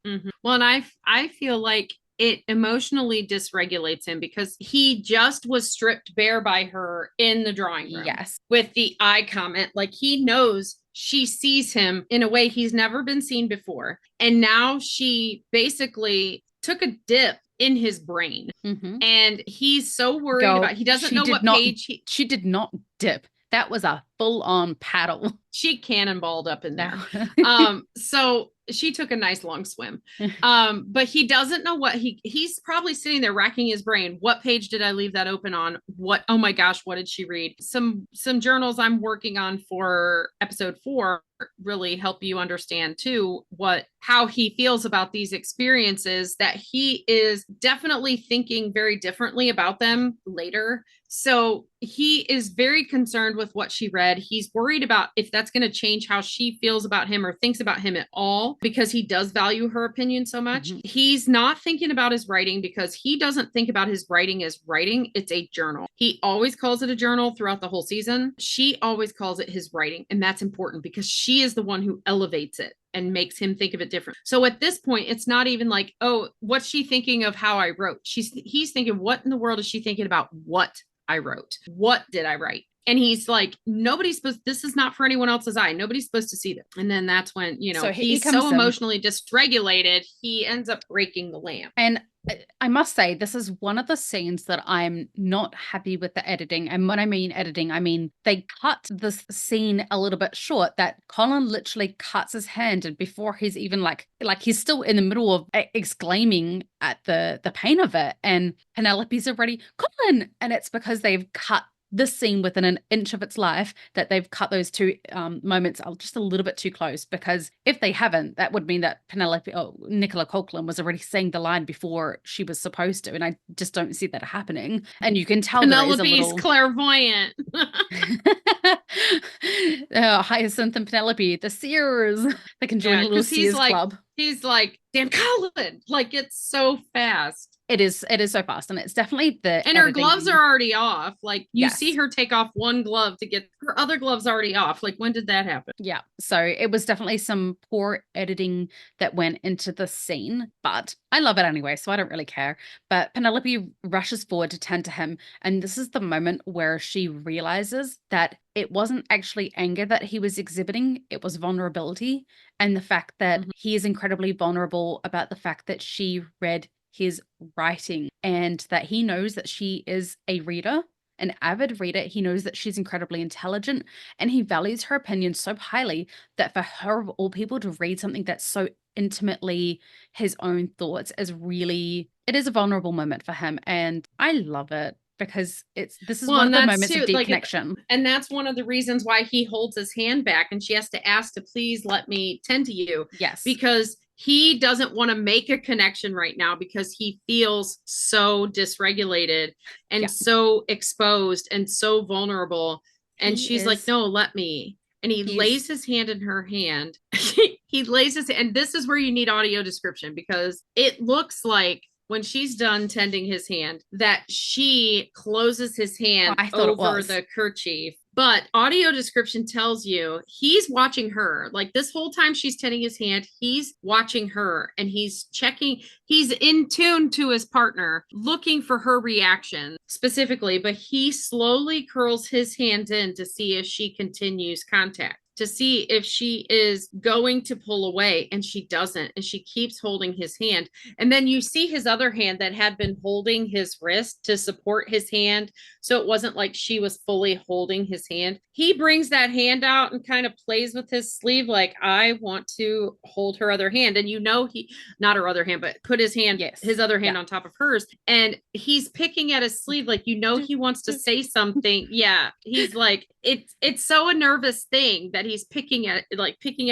Well, and I feel like it emotionally dysregulates him because he just was stripped bare by her in the drawing room Yes. with the eye comment. Like he knows she sees him in a way he's never been seen before. And now she basically took a dip in his brain. And he's so worried Girl, about he doesn't know what page she did not dip. That was a full-on paddle. She cannonballed up in there. No. So she took a nice long swim. But he doesn't know what he's probably sitting there racking his brain. What page did I leave that open on? What, oh my gosh, what did she read? Some journals I'm working on for episode 4 really help you understand too how he feels about these experiences, that he is definitely thinking very differently about them later. So he is very concerned with what she read. He's worried about if that's going to change how she feels about him or thinks about him at all, because he does value her opinion so much. He's not thinking about his writing because he doesn't think about his writing as writing. It's a journal. He always calls it a journal throughout the whole season. She always calls it his writing. And that's important because she is the one who elevates it and makes him think of it different. So at this point, it's not even like, oh, what's she thinking of how I wrote? He's thinking, what in the world is she thinking about what I wrote? What did I write? And he's like, this is not for anyone else's eye. Nobody's supposed to see this. And then that's when, so he's so emotionally dysregulated, he ends up breaking the lamp. And I must say, this is one of the scenes that I'm not happy with the editing. And when I mean editing, I mean they cut this scene a little bit short, that Colin literally cuts his hand, and before he's even like he's still in the middle of exclaiming at the pain of it. And Penelope's already, Colin! And it's because they've cut this scene within an inch of its life, that they've cut those two moments just a little bit too close, because if they haven't, that would mean that Nicola Coughlan was already saying the line before she was supposed to, and I just don't see that happening. And you can tell Penelope's clairvoyant. Hyacinth and Penelope, the seers, they can join a little seers club. He's like, damn Colin, like it's so fast. It is so fast, and it's definitely the and her gloves are already off. Like you see her take off one glove to get her other gloves already off. Like when did that happen? Yeah, so it was definitely some poor editing that went into the scene, but I love it anyway, so I don't really care. But Penelope rushes forward to tend to him, and this is the moment where she realizes that it wasn't actually anger that he was exhibiting, it was vulnerability, and the fact that he is incredibly vulnerable about the fact that she read his writing, and that he knows that she is a reader, an avid reader. He knows that she's incredibly intelligent, and he values her opinion so highly that for her, of all people, to read something that's so intimately his own thoughts it is a vulnerable moment for him. And I love it, because this is one of the moments of deep connection. And that's one of the reasons why he holds his hand back and she has to ask to please let me tend to you. Yes. Because he doesn't want to make a connection right now because he feels so dysregulated and so exposed and so vulnerable. And she's like, no, let me. And he lays his hand in her hand. He lays his, and this is where you need audio description, because it looks like when she's done tending his hand that she closes his hand over the kerchief. But audio description tells you he's watching her. Like this whole time she's tending his hand, he's watching her and he's checking. He's in tune to his partner, looking for her reaction specifically. But he slowly curls his hand in to see if she continues contact, to see if she is going to pull away, and she doesn't, and she keeps holding his hand. And then you see his other hand that had been holding his wrist to support his hand, so it wasn't like she was fully holding his hand. He brings that hand out and kind of plays with his sleeve like, I want to hold her other hand. And he, not her other hand, but put his hand, his other hand on top of hers, and he's picking at his sleeve like, he wants to say something. Yeah, he's like, it's so a nervous thing that he's picking at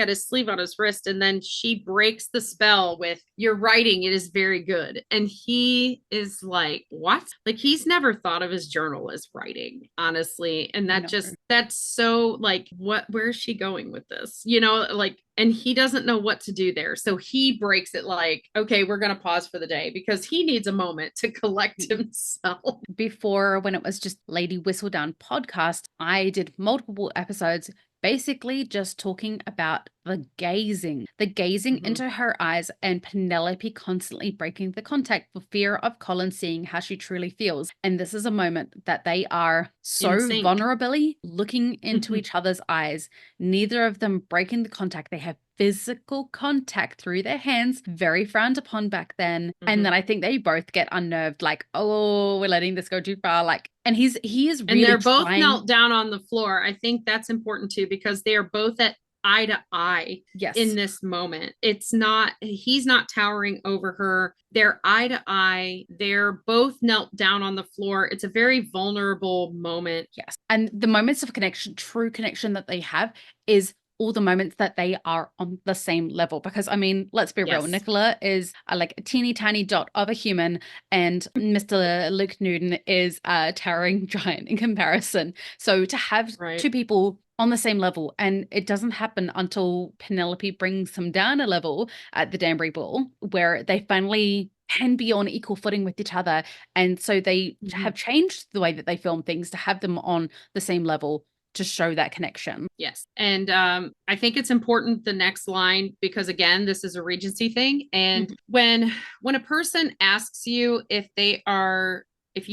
his sleeve on his wrist, and then she breaks the spell with, "Your writing, it is very good." And he is like, what? Like, he's never thought of his journal as writing, honestly. And No. that's so like, where's she going with this? You know, like, and he doesn't know what to do there. So he breaks it like, okay, we're going to pause for the day because he needs a moment to collect himself. Before, when it was just Lady Whistledown podcast, I did multiple episodes basically just talking about the gazing into her eyes and Penelope constantly breaking the contact for fear of Colin seeing how she truly feels. And this is a moment that they are so vulnerably looking into each other's eyes, neither of them breaking the contact. They have physical contact through their hands, very frowned upon back then. And then I think they both get unnerved, like, oh, we're letting this go too far. Like, and he is really, and they're both knelt down on the floor. I think that's important too, because they are both at eye to eye in this moment. It's not, he's not towering over her. They're eye to eye. They're both knelt down on the floor. It's a very vulnerable moment. Yes. And the moments of connection, true connection that they have is all the moments that they are on the same level. Because, I mean, let's be real. Nicola is like a teeny tiny dot of a human, and Mr. Luke Newton is a towering giant in comparison. So to have two people on the same level, and it doesn't happen until Penelope brings him down a level at the Danbury Ball, where they finally can be on equal footing with each other. And so they have changed the way that they film things to have them on the same level, to show that connection. Yes. And I think it's important, the next line, because again, this is a Regency thing. And when a person asks you if they are, if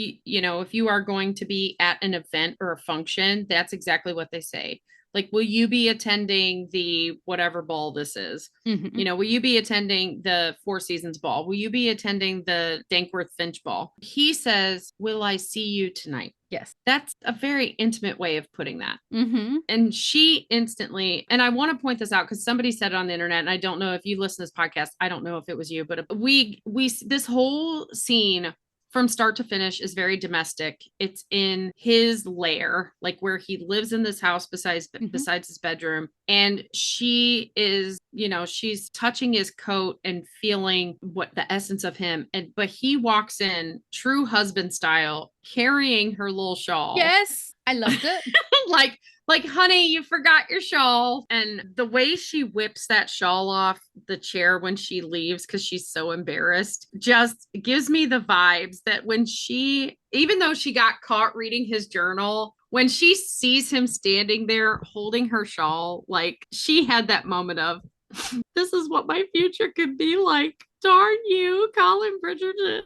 you are going to be at an event or a function, that's exactly what they say. Like, will you be attending the whatever ball this is? Will you be attending the Four Seasons ball? Will you be attending the Dankworth Finch ball? He says, will I see you tonight? Yes. That's a very intimate way of putting that. And she instantly, and I want to point this out because somebody said it on the internet, and I don't know if you listen to this podcast, I don't know if it was you, but this whole scene from start to finish is very domestic. It's in his lair, like where he lives in this house besides his bedroom. And she is, she's touching his coat and feeling what the essence of him. But he walks in true husband style, carrying her little shawl. Yes, I loved it. like, honey, you forgot your shawl. And the way she whips that shawl off the chair when she leaves, because she's so embarrassed, just gives me the vibes that when even though she got caught reading his journal, when she sees him standing there holding her shawl, like, she had that moment of, this is what my future could be like. Darn you, Colin Bridgerton.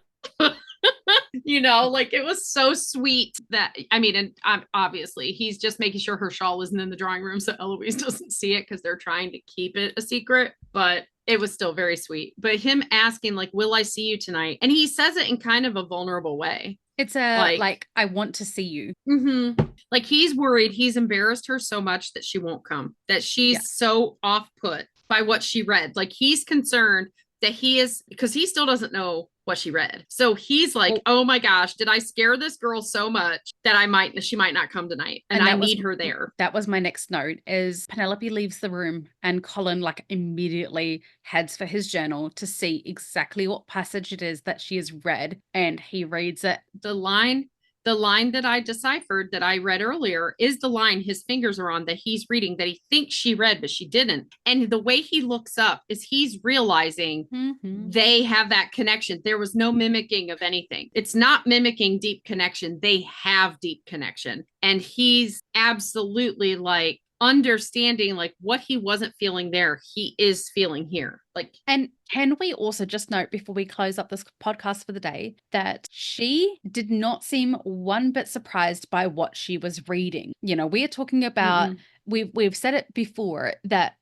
Like, it was so sweet that, I mean, and obviously he's just making sure her shawl isn't in the drawing room so Eloise doesn't see it, because they're trying to keep it a secret, but it was still very sweet. But him asking, like, will I see you tonight? And he says it in kind of a vulnerable way. It's like I want to see you. Like, he's worried, he's embarrassed her so much that she won't come, that she's so off put by what she read. Like, he's concerned that he is, because he still doesn't know what she read. So he's like, oh my gosh, did I scare this girl so much that she might not come tonight? And I need her there. That was my next note, is Penelope leaves the room and Colin like immediately heads for his journal to see exactly what passage it is that she has read. And he reads it. The line that I deciphered that I read earlier is the line his fingers are on that he's reading, that he thinks she read, but she didn't. And the way he looks up is he's realizing they have that connection. There was no mimicking of anything. It's not mimicking deep connection. They have deep connection. And he's absolutely like understanding, like, what he wasn't feeling there, he is feeling here. Like, and can we also just note before we close up this podcast for the day that she did not seem one bit surprised by what she was reading. We are talking about we've said it before that,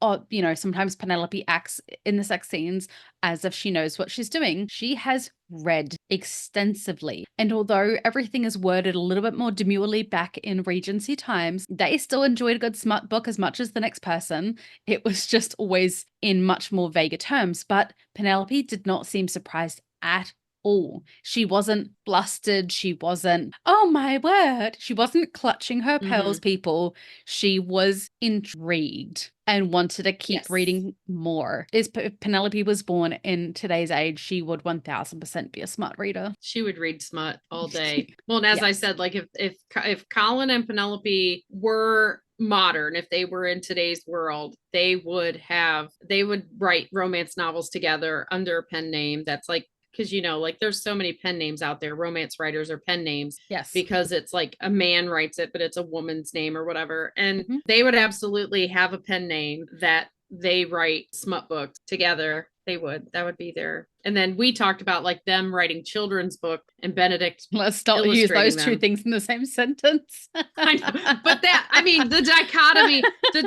sometimes Penelope acts in the sex scenes as if she knows what she's doing. She has read extensively. And although everything is worded a little bit more demurely back in Regency times, they still enjoyed a good smut book as much as the next person. It was just always in much more vaguer terms. But Penelope did not seem surprised at all. She wasn't flustered. She wasn't, oh my word. She wasn't clutching her pearls, Mm-hmm. people. She was intrigued and wanted to keep Yes. reading more. If Penelope was born in today's age, she would 1000% be a smart reader. She would read smut all day. Well, and as I Yes. said, like if Colin and Penelope were modern, if they were in today's world, they would write romance novels together under a pen name that's like, because like there's so many pen names out there, romance writers or pen names, Yes. because it's like a man writes it but it's a woman's name or whatever, and Mhm. they would absolutely have a pen name that they write smut books together. That would be their. And then we talked about like them writing children's book and Benedict Let's not use illustrating those two them. things in the same sentence. I know, but the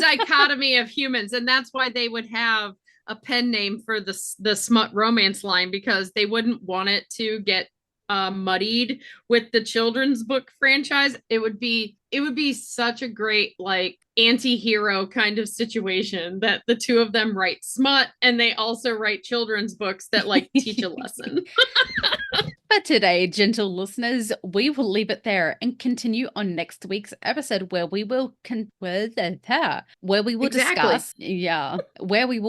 dichotomy of humans, and that's why they would have a pen name for the smut romance line, because they wouldn't want it to get muddied with the children's book franchise. It would be such a great like anti-hero kind of situation that the two of them write smut and they also write children's books that like teach a lesson. But today, gentle listeners, we will leave it there and continue on next week's episode where we will Exactly.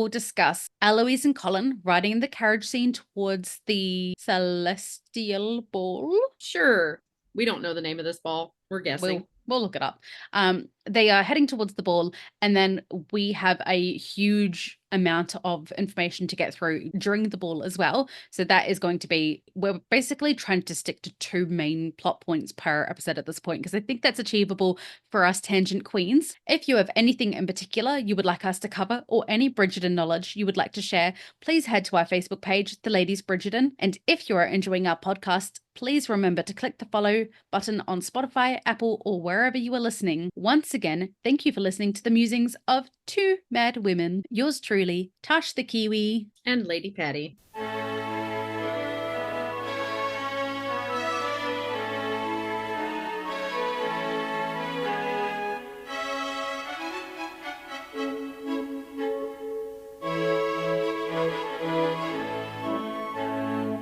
discuss Eloise and Colin riding the carriage scene towards the celestial ball. Sure. We don't know the name of this ball. We're guessing. We'll look it up. They are heading towards the ball, and then we have a huge amount of information to get through during the ball as well. So that is going to be, we're basically trying to stick to 2 main plot points per episode at this point, because I think that's achievable for us tangent queens. If you have anything in particular you would like us to cover, or any Bridgerton knowledge you would like to share, please head to our Facebook page, The Ladies Bridgerton. And if you are enjoying our podcast, please remember to click the follow button on Spotify, Apple, or wherever you are listening. Once again, thank you for listening to the musings of 2 mad women. Yours truly, Tash the Kiwi And Lady Patty.